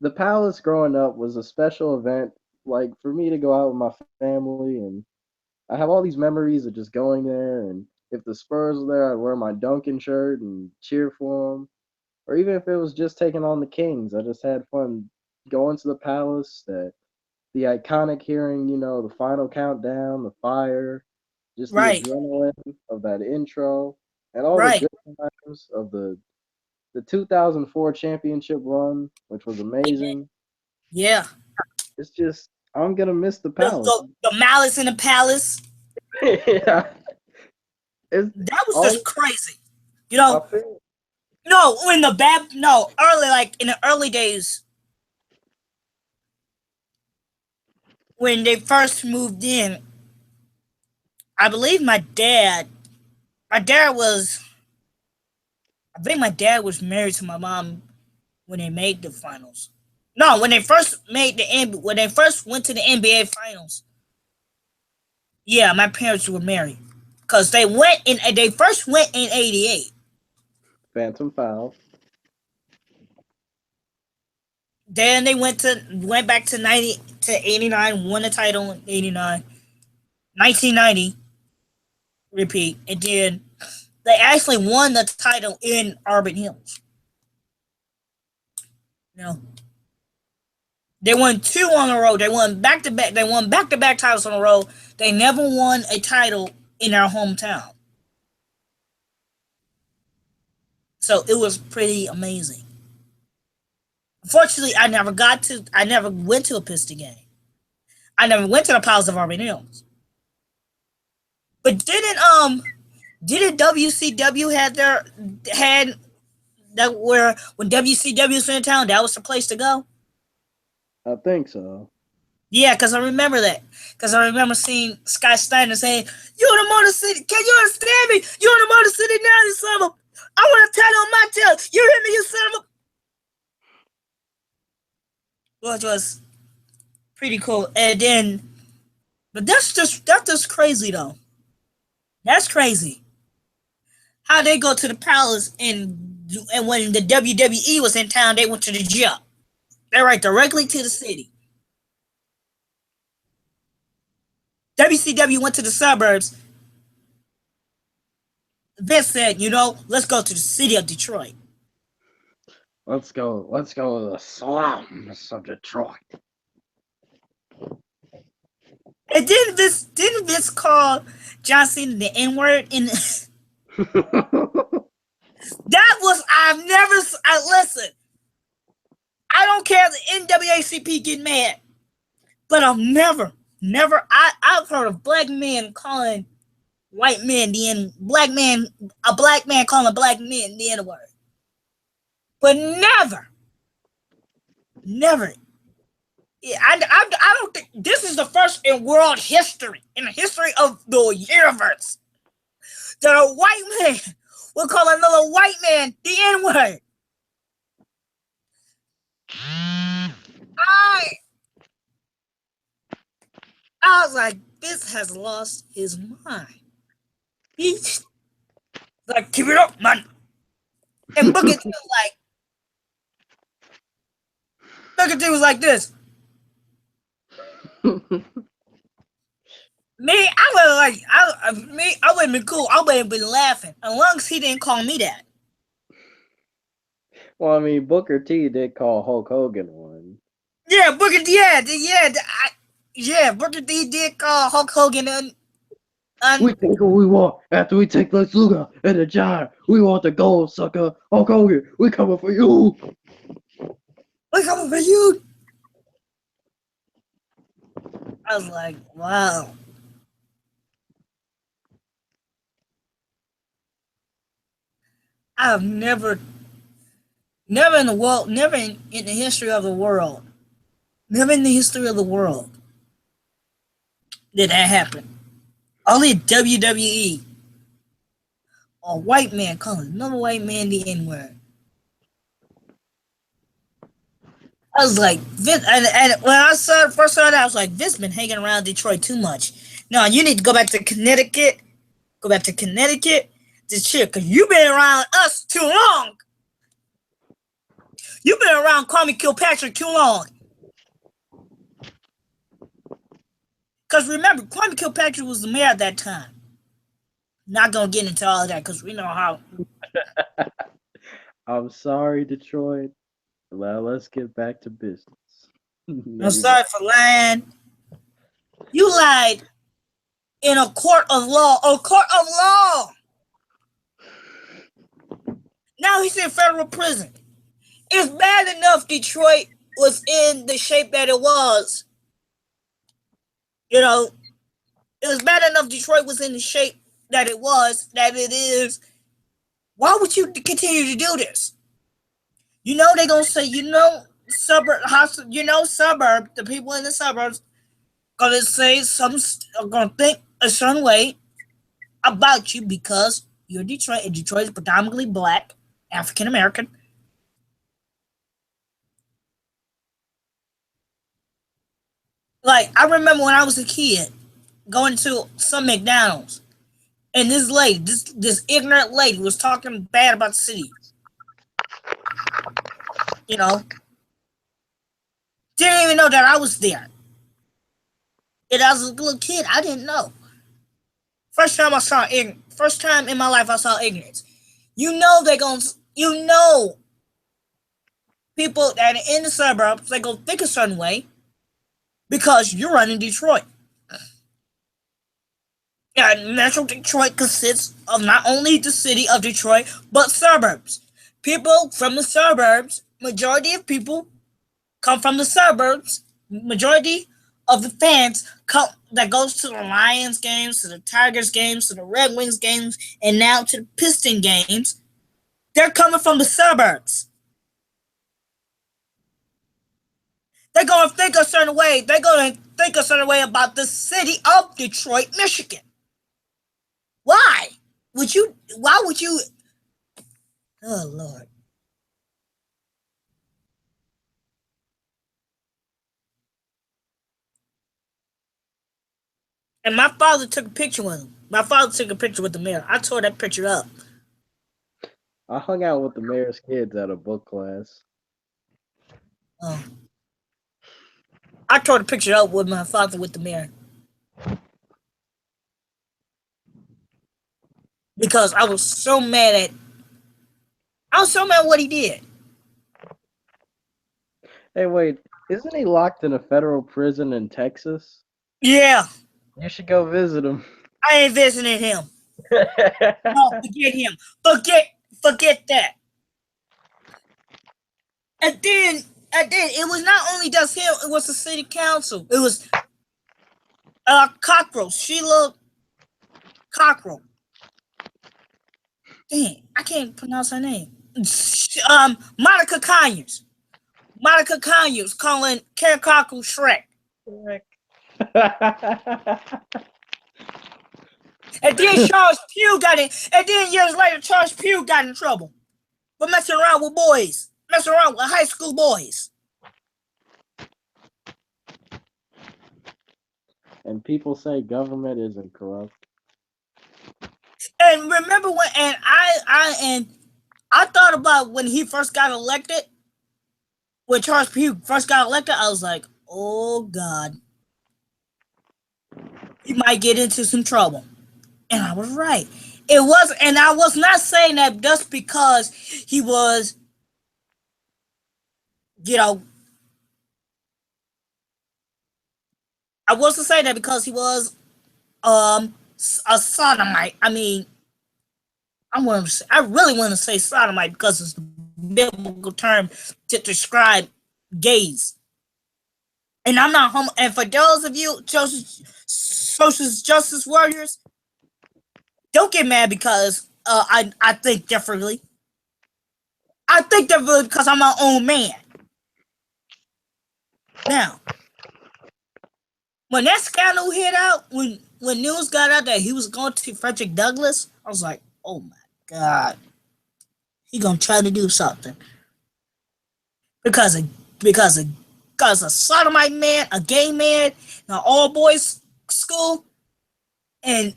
the Palace growing up was a special event, like for me to go out with my family, and I have all these memories of just going there. And if the Spurs were there, I'd wear my Duncan shirt and cheer for them. Or even if it was just taking on the Kings, I just had fun going to the Palace. That the iconic hearing, the final countdown, the fire, just the Right, adrenaline of that intro, and all the right. good times of the 2004 championship run, which was amazing. Yeah. It's just I'm gonna miss the The, Palace. the, the Malice in the Palace. Yeah, it's That was all just crazy. You I know, feel. no, when the bad, no, early, like in the early days, when they first moved in, I believe my dad was, I think my dad was married to my mom when they made the finals. No, when they first when they first went to the NBA finals. Yeah, my parents were married because they first went in '88. Phantom Foul. Then they went back to 89, won the title in '89, 1990 repeat, and then they actually won the title in Auburn Hills. You know, they won two on the road. They won back to back. They won back to back titles on the road. They never won a title in our hometown. So it was pretty amazing. Unfortunately, I never went to a Piston game. I never went to the Palace of Auburn Hills. But didn't WCW had that where when WCW was in town, that was the place to go? I think so. Yeah, because I remember that. Because I remember seeing Scott Steiner saying, "You're the Motor City. Can you understand me? You're the Motor City now, you son of a. I want to tell you on my tail. You hear me, you son of a." Which was pretty cool. And then, but that's just crazy though. That's crazy. How they go to the palace and when the WWE was in town, they went to the gym. They right directly to the city. WCW went to the suburbs. Vince said, let's go to the city of Detroit. Let's go. Let's go to the slums of Detroit. And didn't Vince call John Cena the N word? And that was I've never. Listen. I don't care if the NAACP get mad, but I've never. I've heard of black men calling white man black man, a black man calling a black man the N word. But never. Yeah, I don't think this is the first in world history, in the history of the universe, that a white man will call another white man the N word. I I was like, this has lost his mind. He's like, keep it up, man. And Booker T was like this. I would have been cool. I would have been laughing, as long as he didn't call me that. Well, I mean, Booker T did call Hulk Hogan one. Yeah, Booker T, Booker T did call Hulk Hogan We take what we want after we take Lex Luger and the Giant. We want the gold, sucker. Hulk Hogan, we coming for you. We coming for you. I was like, wow. I've never in the world, never in the history of the world, never in the history of the world did that happen. Only WWE. A white man calling another white man the N-word. I was like, and when I first saw that, I was like, Vince been hanging around Detroit too much. No, you need to go back to Connecticut. Go back to Connecticut to chill, because you've been around us too long. You've been around Kwame Kilpatrick too long. Because remember, Kwame Kilpatrick was the mayor at that time. Not going to get into all of that, because we know how. I'm sorry, Detroit. Well, let's get back to business. I'm sorry for lying. You lied in a court of law. A court of law. Now he's in federal prison. It's bad enough Detroit was in the shape that it was. You know, it was bad enough Detroit was in the shape that it was, that it is. Why would you continue to do this? You know they're gonna say, suburb, the people in the suburbs gonna say gonna think a certain way about you because you're Detroit, and Detroit is predominantly black, African American. Like, I remember when I was a kid going to some McDonald's, and this lady, this ignorant lady, was talking bad about the city. You know, didn't even know that I was there. And I was a little kid, I didn't know. First time in my life I saw ignorance. People that are in the suburbs, they gonna think a certain way because you're running Detroit. Yeah, Metro Detroit consists of not only the city of Detroit, but suburbs. People from the suburbs, majority of people come from the suburbs. Majority of the fans that goes to the Lions games, to the Tigers games, to the Red Wings games, and now to the Piston games, they're coming from the suburbs. They're going to think a certain way. They're going to think a certain way about the city of Detroit, Michigan. Why would you? Oh, Lord. And my father took a picture with him. My father took a picture with the mayor. I tore that picture up. I hung out with the mayor's kids at a book class. Oh. I tore the picture up with my father with the mayor. Because I was so mad what he did. Hey, wait, isn't he locked in a federal prison in Texas? Yeah. You should go visit him. I ain't visiting him. No, forget him. Forget that. And then it was not only just him, it was the city council. It was Cockroach, Sheila Cockrell. Dang, I can't pronounce her name. Monica Conyers. Monica Conyers calling Karen Cockrell Shrek. Correct. And then Charles Pugh got in. And then years later, Charles Pugh got in trouble for messing around with boys, messing around with high school boys. And people say government isn't corrupt. And remember when? And I thought about when he first got elected. When Charles Pugh first got elected, I was like, "Oh God, he might get into some trouble." And I was right. It was, and I was not saying that just because he was, you know, I wasn't saying that because he was a sodomite. I mean, I really want to say sodomite because it's the biblical term to describe gays. And I'm not homo. And for those of you social justice warriors, don't get mad because I think differently. I think differently because I'm my own man. Now, when that scandal hit out, when news got out that he was going to Frederick Douglass, I was like, oh my God, he gonna try to do something because of because of because a sodomite man, a gay man, an all boys school, and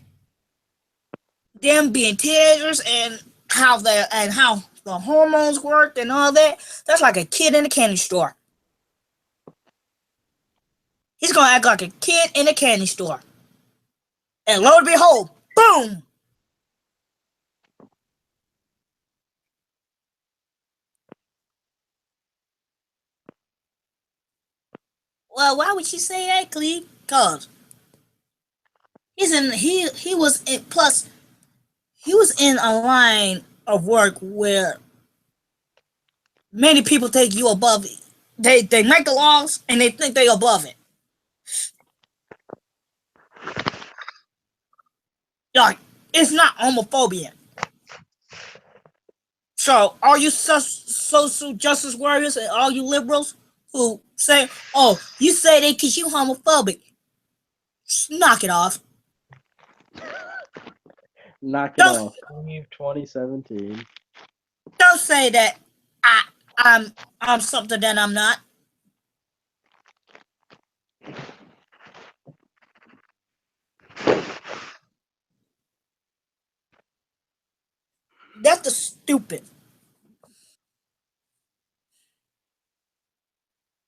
them being teenagers and how the hormones worked and all that. That's like a kid in a candy store. He's gonna act like a kid in a candy store. And lo and behold, boom! Well, why would you say that, Cleve? Cause he was in plus he was in a line of work where many people think you above it. They make the laws and they think they above it. Like it's not homophobia. So are you social justice warriors and all you liberals who say, "Oh, you say they because you homophobic"? Just knock it off. Knock it Don't off. Leave 2017. don't say that I I'm something that I'm not. That's the stupid.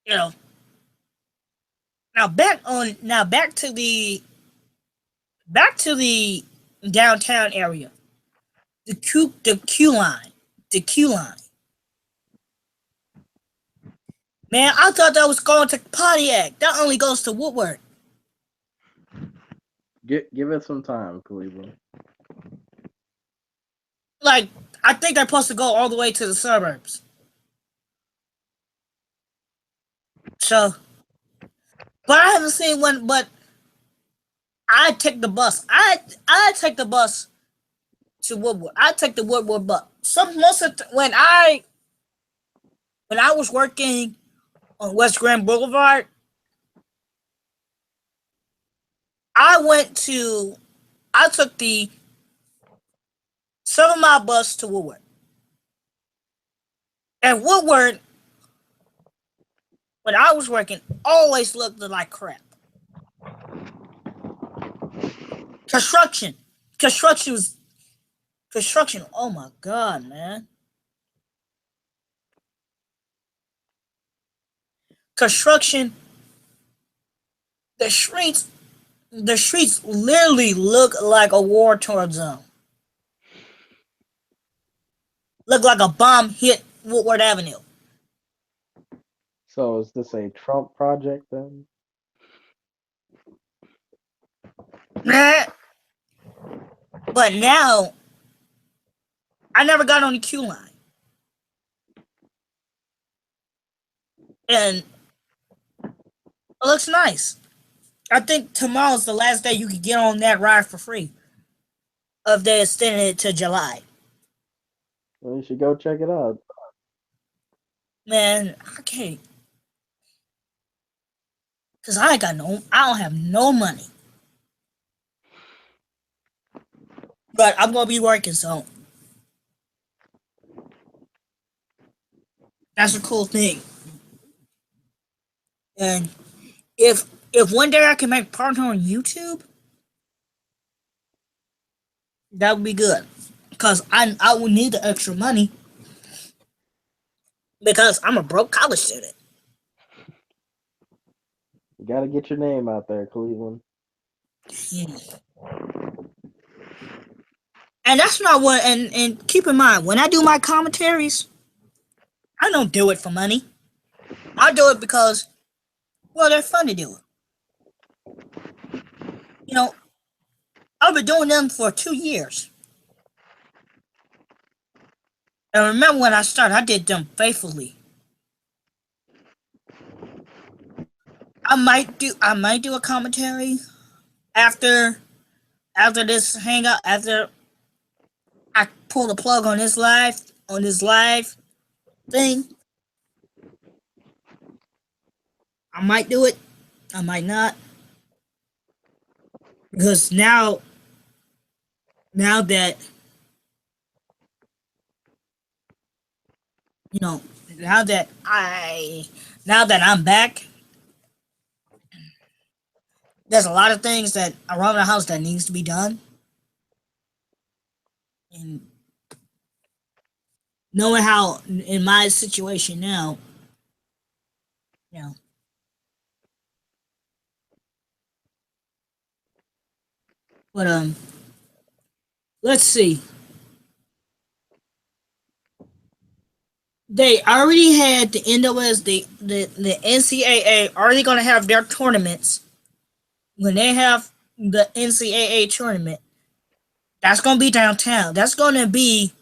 You know. Now back to the downtown area. The Q line. The Q line. Man, I thought that was going to Pontiac. That only goes to Woodward. Give it some time, Cleveland. Like, I think they're supposed to go all the way to the suburbs. So, but I haven't seen one. But I take the bus. I take the bus to Woodward. I take the Woodward bus. When I was working on West Grand Boulevard, I went to I took the 7 mile bus to Woodward. And Woodward, when I was working, always looked like crap. Construction. Construction was construction. Oh my God, man. Construction. The streets the streets literally look like a war torn zone. Look like a bomb hit Woodward Avenue. So is this a Trump project then? But now I never got on the Q line. And it looks nice. I think tomorrow's the last day you can get on that ride for free. if they extended it to July. Well, you should go check it out. Man, I can't, cause I don't have no money. But I'm gonna be working, so that's a cool thing. And if one day I can make partner on YouTube, that would be good. Cause I will need the extra money because I'm a broke college student. You gotta get your name out there, Cleveland. Yeah. And that's not what. And keep in mind, when I do my commentaries, I don't do it for money. I do it because, well, they're fun to do. You know, I've been doing them for 2 years. And remember when I started, I did them faithfully. I might do a commentary after this hangout, after I pull the plug on this live thing. I might do it. I might not. Because now that you know, now that I'm back, there's a lot of things that around the house that needs to be done. And knowing how in my situation now, you know, but let's see. They already had the NOS, the NCAA already gonna have their tournaments. When they have the NCAA tournament, that's gonna be downtown. That's gonna be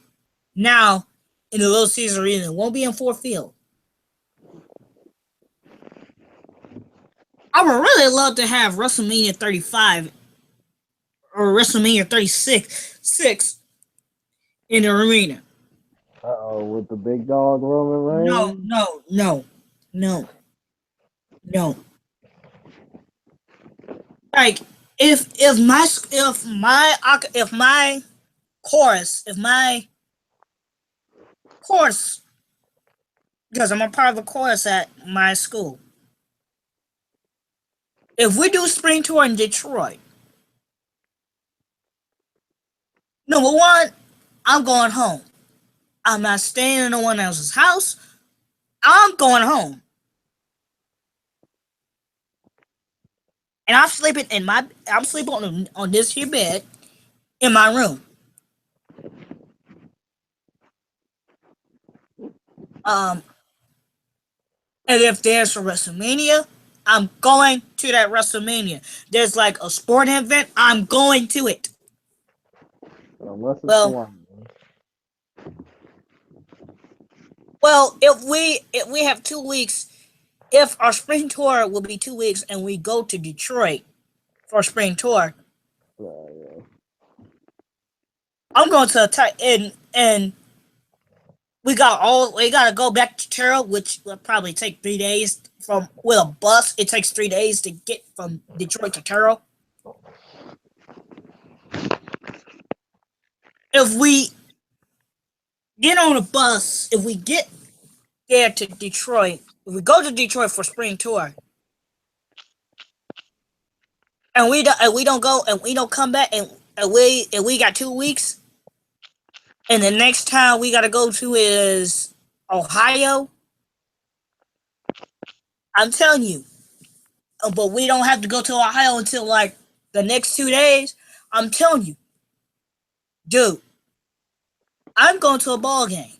now in the Little Caesar Arena. It won't be in Ford Field. I would really love to have WrestleMania 35 or WrestleMania 36 in the arena. Uh-oh, with the big dog Roman No, Reigns? no, no, no, no. Like if my chorus, because I'm a part of a chorus at my school. If we do spring tour in Detroit, number one, I'm going home. I'm not staying in no one else's house. I'm going home. And I'm sleeping on this here bed in my room. Um and if there's a WrestleMania, I'm going to that WrestleMania. There's like a sporting event, I'm going to it. Unless it's Well, one. if we have 2 weeks, if our spring tour will be 2 weeks and we go to Detroit for spring tour, Yeah. I'm going to attack and we gotta go back to Terrell, which will probably take 3 days from with a bus. It takes 3 days to get from Detroit to Terrell. If we get on a bus, if we get there to Detroit, if we go to Detroit for spring tour, and we don't go and we don't come back and we got 2 weeks, and the next town we gotta go to is Ohio. I'm telling you, but we don't have to go to Ohio until like the next 2 days. I'm telling you, dude, I'm going to a ball game.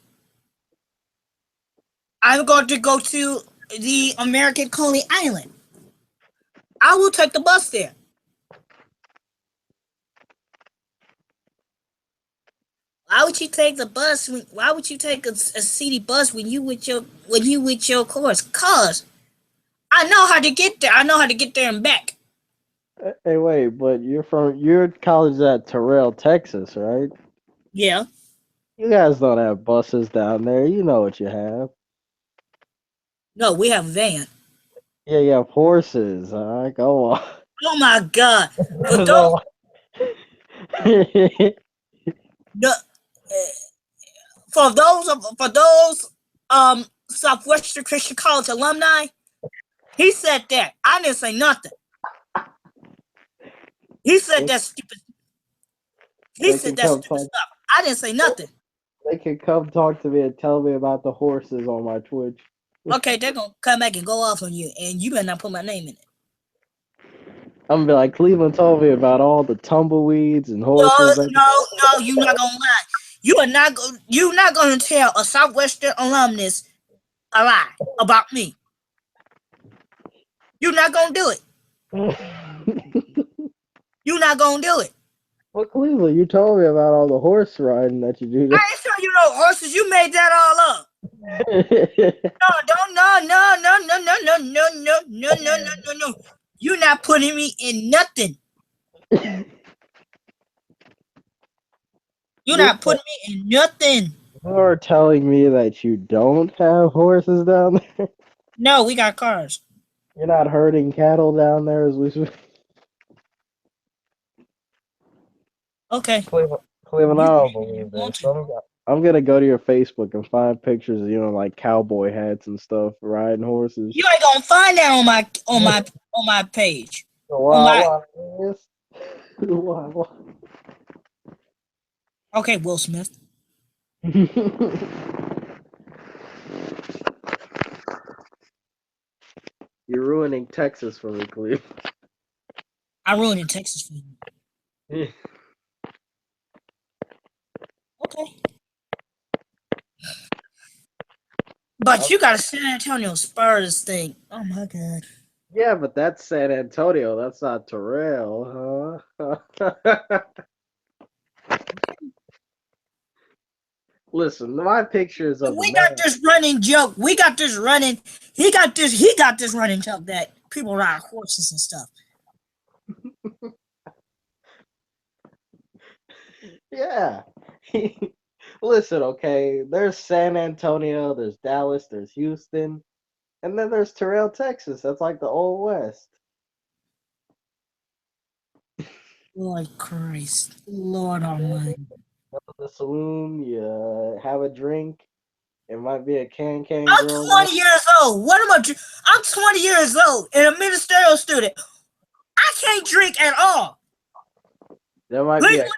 I'm going to go to the American Coney Island. I will take the bus there. Why would you take the bus? Why would you take a city bus when you with your course? Cause I know how to get there. I know how to get there and back. Hey, wait, but your college is at Terrell, Texas, right? Yeah. You guys don't have buses down there. You know what you have. No, we have a van. Yeah, you have horses. Go on. Oh my God. For those, So- no, for those Southwestern Christian College alumni, he said that. I didn't say nothing. He said they, that stupid. He they said can that come stupid talk. stuff. I didn't say nothing. They can come talk to me and tell me about the horses on my Twitch. Okay, they're gonna come back and go off on you, and you better not put my name in it. I'm gonna be like, Cleveland told me about all the tumbleweeds and No, horses. They no, you're not gonna lie. You're not gonna tell a Southwestern alumnus a lie about me. You're not gonna do it. You're not gonna do it. Well, Cleveland, you told me about all the horse riding that you do. I ain't sure you know horses. You made that all up. No, don't, no. You're not putting me in nothing. You're you're, not putting me in nothing. you're telling me that you don't have horses down there. No, we got cars. You're not herding cattle down there as we speak. Okay. Cleveland, I You don't you believe want this. to? I'm gonna go to your Facebook and find pictures of like cowboy hats and stuff riding horses. You ain't gonna find that on my page. On Why? my Why? Yes. Why? okay, Will Smith. You're ruining Texas for me, Cleve. I ruined in Texas for you. Okay. But you got a San Antonio Spurs thing. Oh my God. Yeah, but that's San Antonio. That's not Terrell, huh? Listen, my pictures of the We got man. this running joke. We got this running. He got this running joke that people ride horses and stuff. Yeah. Listen, okay. There's San Antonio, there's Dallas, there's Houston, and then there's Terrell, Texas. That's like the old West. Lord Christ. Lord Almighty. Go to the saloon, you have a drink. It might be a can I'm girl there. 20 years old. What am I? I'm 20 years old and a ministerial student. I can't drink at all. There might be Leave a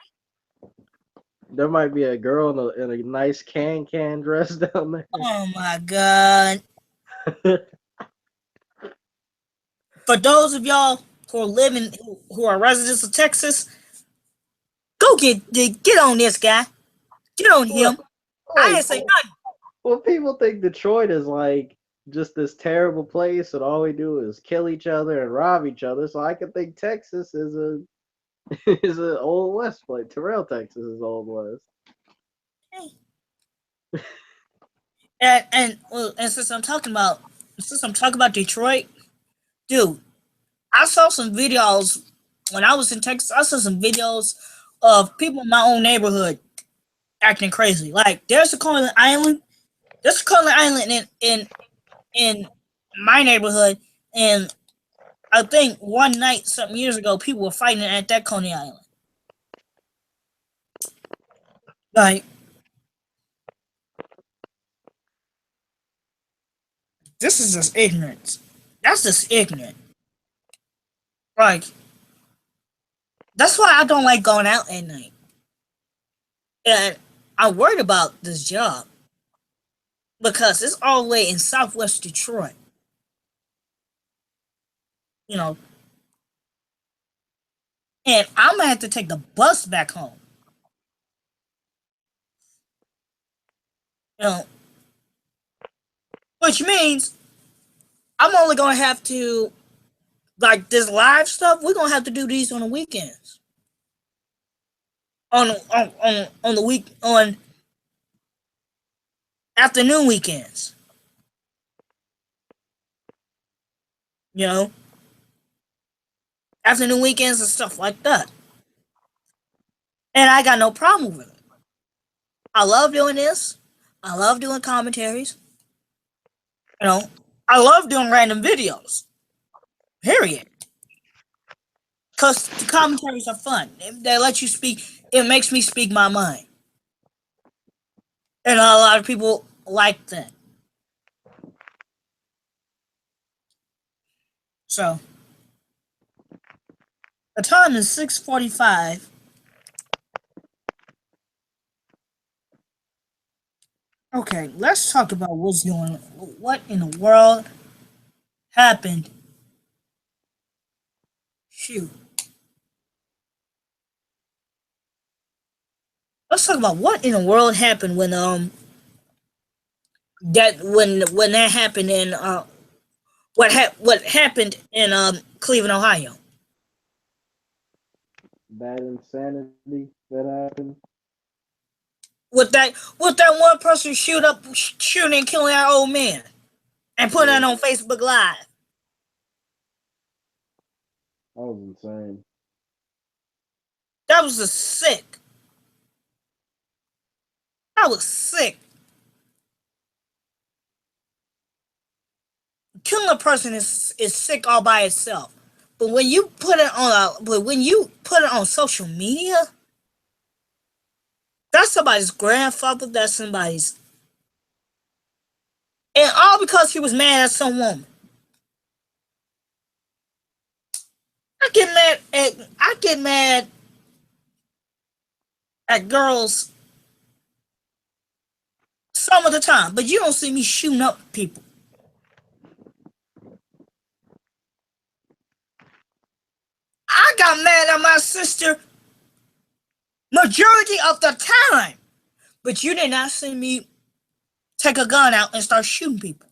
there might be a girl in a nice can dress down Oh my God. there. For those of y'all who are living, who are residents of Texas, go get on this guy. Get on Look, him. I look, ain't say nothing. well, people think Detroit is like just this terrible place, and all we do is kill each other and rob each other. So I could think Texas is a is an old west place. Terrell, Texas is old west. And since I'm talking about Detroit, dude, I saw some videos when I was in Texas. I saw some videos of people in my own neighborhood acting crazy. Like there's a Carlin Island. There's a Carlin Island in my neighborhood, and I think one night, some years ago, people were fighting at that Coney Island. Like, this is just ignorance. That's just ignorant. Like, that's why I don't like going out at night. And I'm worried about this job because it's all the way in Southwest Detroit. You know, and I'm gonna have to take the bus back home. You know, which means I'm only gonna have to like this live stuff. We're gonna have to do these on the weekends. On the week on afternoon weekends. You know, afternoon weekends and stuff like that. And I got no problem with it. I love doing this. I love doing commentaries. You know, I love doing random videos. Period. Because the commentaries are fun. They let you speak. It makes me speak my mind. And a lot of people like that. So, the time is 6:45. Okay, let's talk about what in the world happened. Shoot. Let's talk about what in the world happened when that happened in what happened in Cleveland, Ohio. That insanity that happened. With that one person shooting and killing our old man and putting Yeah, that on Facebook Live. that was insane. That was a sick. That was sick. Killing a person is sick all by itself. But when you put it on social media, that's somebody's grandfather, that's somebody's, and all because he was mad at some woman. I get mad at girls some of the time, but you don't see me shooting up people. I got mad at my sister majority of the time, but you did not see me take a gun out and start shooting people.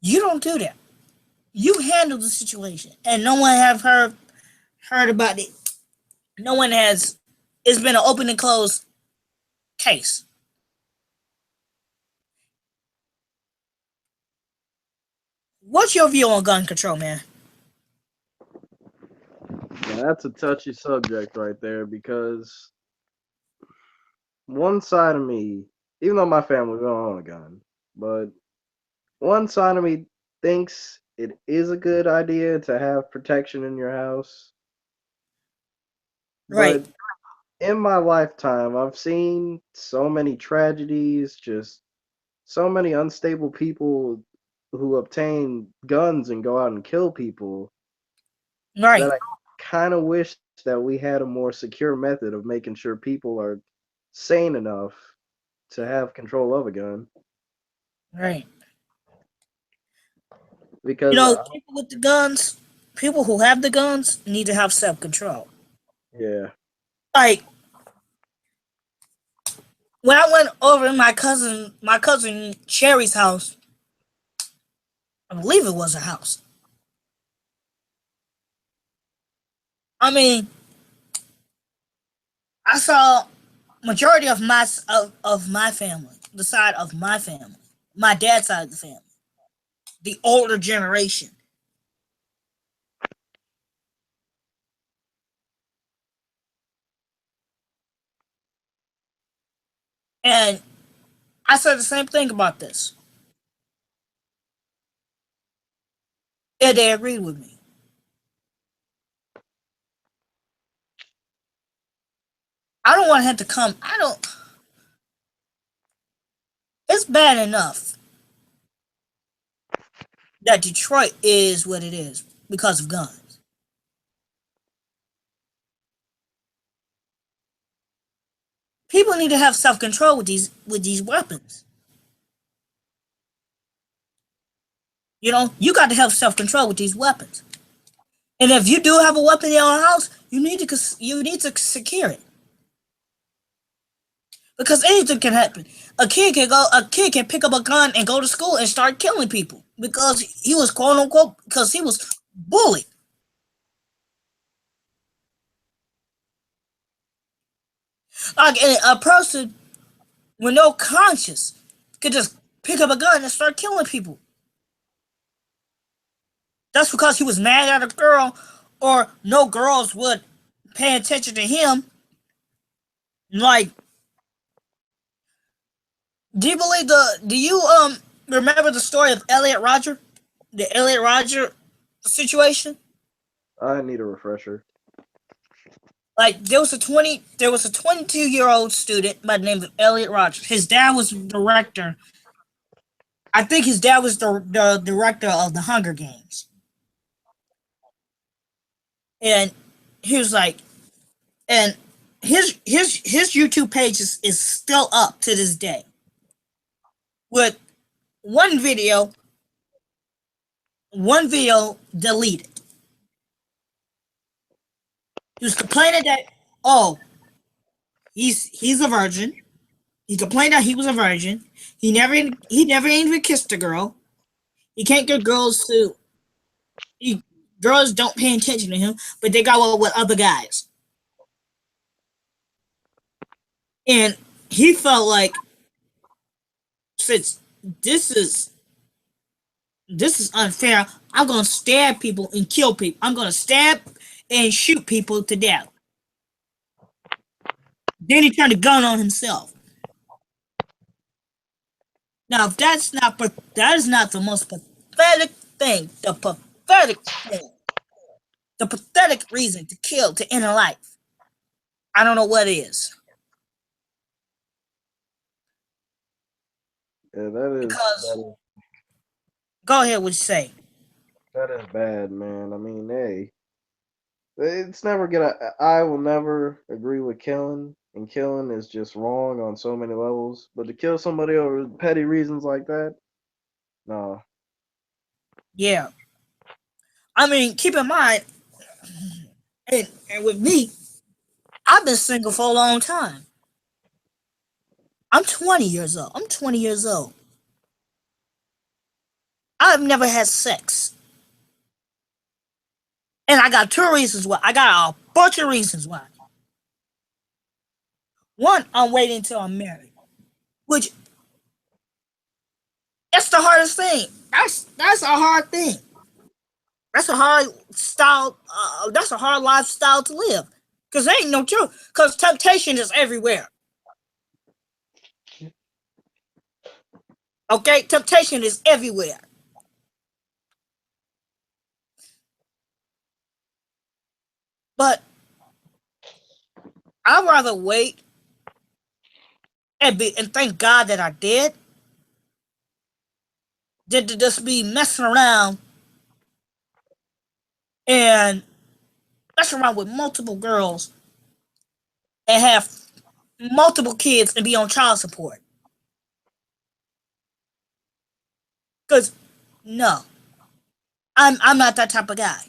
You don't do that. You handle the situation, and no one have heard about it. No one has. It's been an open and closed case. What's your view on gun control, man? Yeah, that's a touchy subject right there because one side of me, even though my family don't own a gun, but one side of me thinks it is a good idea to have protection in your house. Right, But in my lifetime, I've seen so many tragedies, just so many unstable people who obtain guns and go out and kill people that right, I kind of wish that we had a more secure method of making sure people are sane enough to have control of a gun. right. You Because, know, people with the guns, people who have the guns need to have self control. yeah, Like when I went over to my cousin Sherry's house, I believe it was a house. I mean, I saw majority of my family, the side of my family, my dad's side of the family, the older generation, and I said the same thing about this, and they agreed with me. I don't want him to come. I don't. It's bad enough that Detroit is what it is because of guns. People need to have self control with these weapons. You know, you got to have self control with these weapons. And if you do have a weapon in your house, you need to secure it because anything can happen. A kid can pick up a gun and go to school and start killing people because he was quote unquote because he was bullied. Like a person with no conscience could just pick up a gun and start killing people. That's because he was mad at a girl, or no girls would pay attention to him. Like, do you remember the story of Elliot Roger? The Elliot Roger situation? I need a refresher. Like there was a 22-year-old student by the name of Elliot Rogers. His dad was director. I think his dad was the director of the Hunger Games. And he was like, and his YouTube page is still up to this day with one video deleted. He was complaining that, oh, he's a virgin. He complained that he was a virgin. He never even kissed a girl. He can't get girls to he, girls don't pay attention to him, but they got with other guys. And he felt like, since this is this is unfair, I'm gonna stab people and kill people. I'm gonna stab and shoot people to death. Then he turned the gun on himself. Now, if that is not the most pathetic thing. The pathetic reason to kill, to end a life. I don't know what is. Yeah, Because go ahead, what you say. that is bad, man. I mean, hey, it's never gonna. I will never agree with killing, and killing is just wrong on so many levels. But to kill somebody over petty reasons like that, no. Yeah. I mean, keep in mind, and with me, I've been single for a long time. I'm 20 years old. I'm 20 years old. I've never had sex. And I got two reasons why. I got a bunch of reasons why. One, I'm waiting until I'm married. Which, that's the hardest thing. That's a hard thing. That's a hard style. That's a hard lifestyle to live. Cause there ain't no truth. Cause temptation is everywhere. Okay, temptation is everywhere. But I'd rather wait and thank God that I did than to just be messing around and mess around with multiple girls and have multiple kids and be on child support. Cause no, I'm not that type of guy.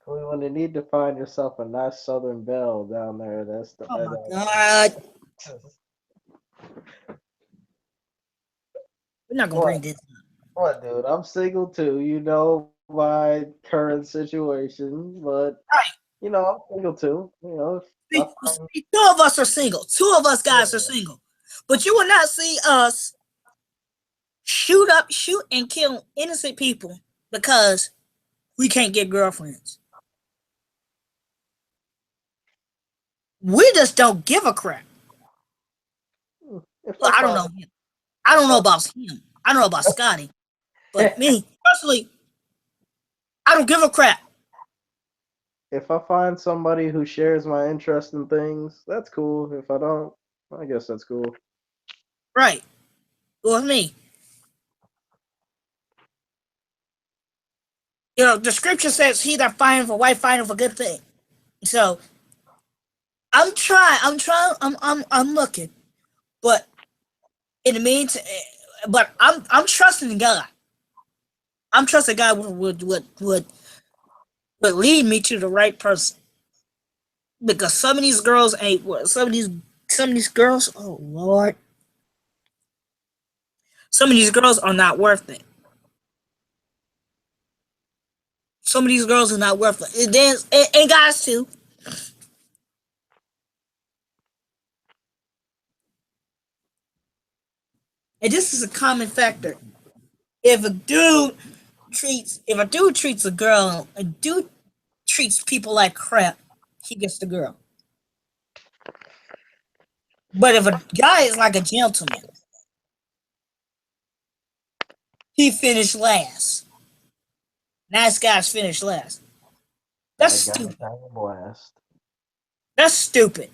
When you need to find yourself a nice Southern belle down there, that's the. Oh my God, we're not gonna bring What? this. What, dude? I'm single too. You know my current situation, but Right. I'm single too. If I find, See, two of us are single. Two of us guys are single. But you will not see us shoot and kill innocent people because we can't get girlfriends. We just don't give a crap. if Well, I I don't find, know him. I don't know about him. I don't know about Scotty. But me, personally, I don't give a crap. if I find somebody who shares my interest in things, that's cool. If I don't, I guess that's cool. Right. With me. The scripture says he that findeth a wife findeth a good thing. So I'm looking. But in the meantime, but I'm trusting God. I'm trusting God would lead me to the right person. Because some of these girls ain't some of these girls, oh Lord. Some of these girls are not worth it. Some of these girls are not worth it. And guys too. And this is a common factor. If a dude treats a girl, a dude treats people like crap, he gets the girl. But if a guy is like a gentleman, he finished last. Nice guys finish last. That's Bad guy, stupid. dying last. That's stupid.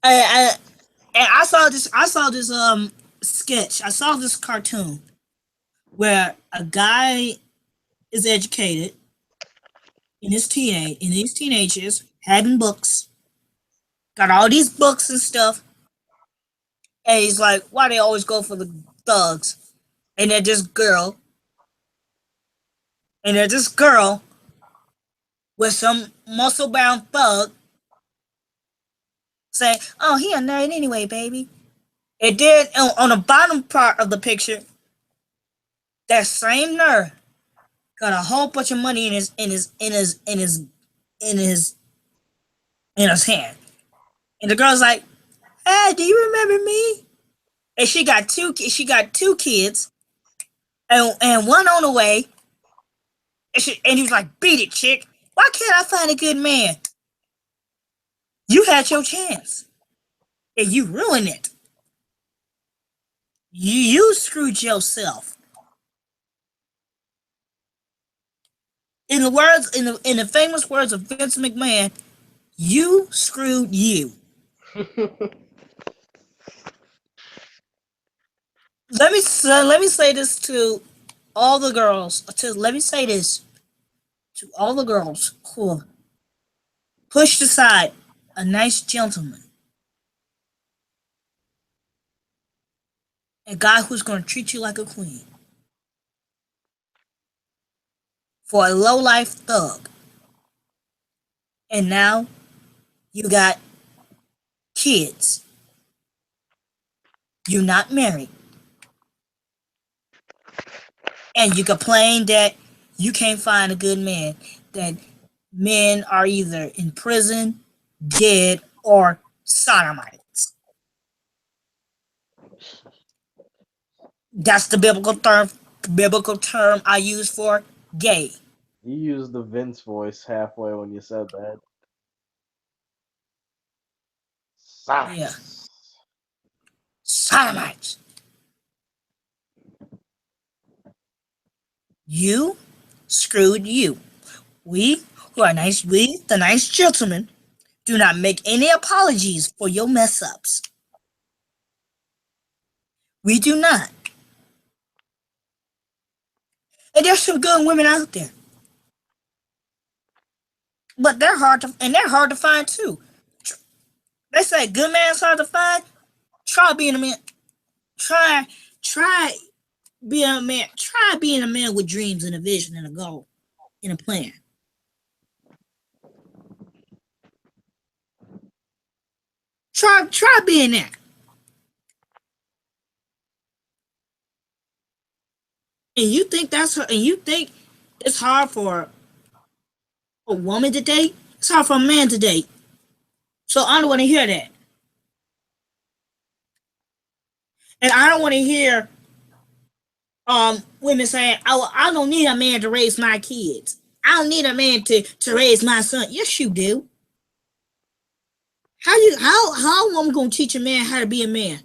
I and I saw this sketch. I saw this cartoon where a guy is educated in his teenagers, having books, got all these books and stuff, and he's like, why they always go for the thugs? And they're this girl, and they're this girl with some muscle bound thug say, oh, he a nerd anyway, baby. And then on the bottom part of the picture, that same nerd got a whole bunch of money in his hand. And the girl's like, hey, do you remember me? And she got two kids and one on the way. And he was like, beat it, chick. Why can't I find a good man? You had your chance. And you ruined it. You screwed yourself. In the famous words of Vince McMahon, you screwed you. Let me say this to all the girls. Let me say this to all the girls who pushed aside a nice gentleman, a guy who's going to treat you like a queen, for a low life thug, and now you got kids. You're not married, and you complain that you can't find a good man. That men are either in prison, dead, or sodomites. That's the biblical term I use for gay. You used the Vince voice halfway when you said that. Yeah. Sodomites. Sodomites. You screwed you. We the nice gentlemen, do not make any apologies for your mess ups. We do not. And there's some good women out there. But they're hard to find too. They say good man's hard to find. Try being a man. Try try being a man. Try being a man with dreams and a vision and a goal and a plan. Try being that. And you think it's hard for a woman to date? It's hard for a man to date. So I don't want to hear that. And I don't want to hear women saying, "Oh, I don't need a man to raise my kids. I don't need a man to raise my son." Yes, you do. How am I gonna teach a man how to be a man?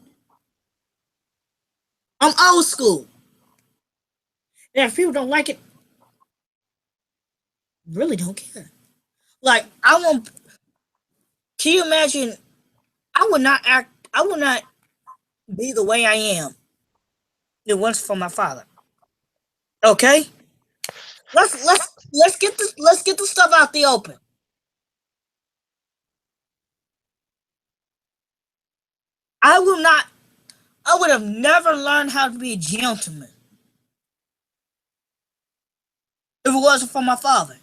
I'm old school. And if people don't like it, really don't care. Like I want. Can you imagine? I would not act. I would not be the way I am. It was for my father. Okay, let's get the stuff out the open. I will not. I would have never learned how to be a gentleman if it wasn't for my father.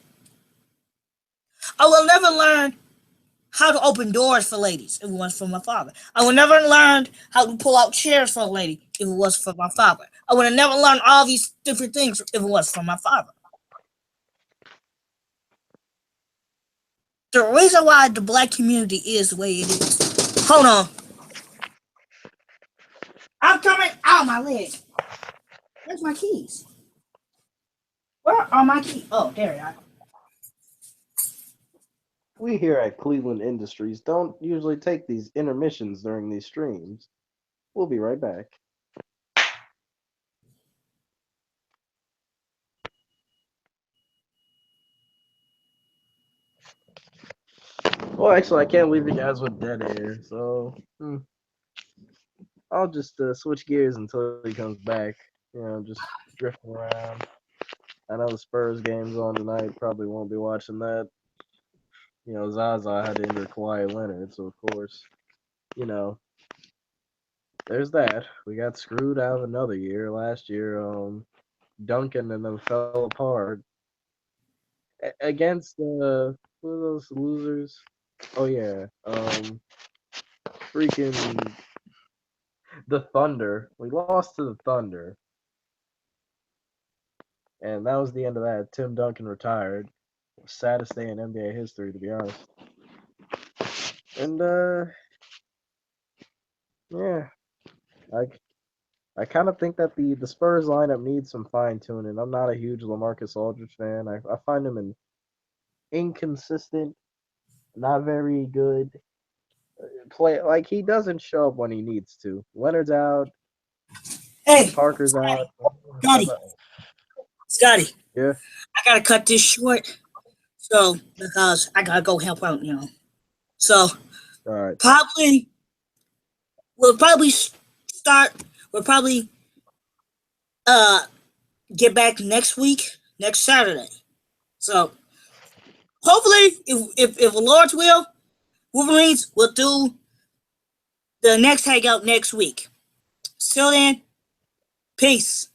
I will never learn how to open doors for ladies if it wasn't for my father. I would never learn how to pull out chairs for a lady if it wasn't for my father. I would have never learned all these different things if it wasn't for my father. The reason why the black community is the way it is. Hold on. Ow, my leg. Where's my keys? Where are my keys? Oh, there they are. We here at Cleveland Industries don't usually take these intermissions during these streams. We'll be right back. Well, actually, I can't leave you guys with dead air, so I'll just switch gears until he comes back. You know, just drifting around. I know the Spurs game's on tonight. Probably won't be watching that. You know, Zaza had to injure Kawhi Leonard, so of course, you know, there's that. We got screwed out of another year. Last year, Duncan and them fell apart against who are those losers? Oh yeah, freaking the Thunder. We lost to the Thunder, and that was the end of that. Tim Duncan retired. Saddest day in NBA history, to be honest. And yeah, I I kind of think that the Spurs lineup needs some fine tuning. I'm not a huge LaMarcus Aldridge fan. I find him inconsistent, not very good. Play like he doesn't show up when he needs to. Leonard's out, Hey, Parker's out. Scotty, Scotty, Yeah. I gotta cut this short. So, because I gotta go help out, So, All right. probably, we'll probably start, we'll probably, uh, get back next week, next Saturday. So, hopefully, if the Lord's will, Wolverines will do the next hangout next week. Till then, peace.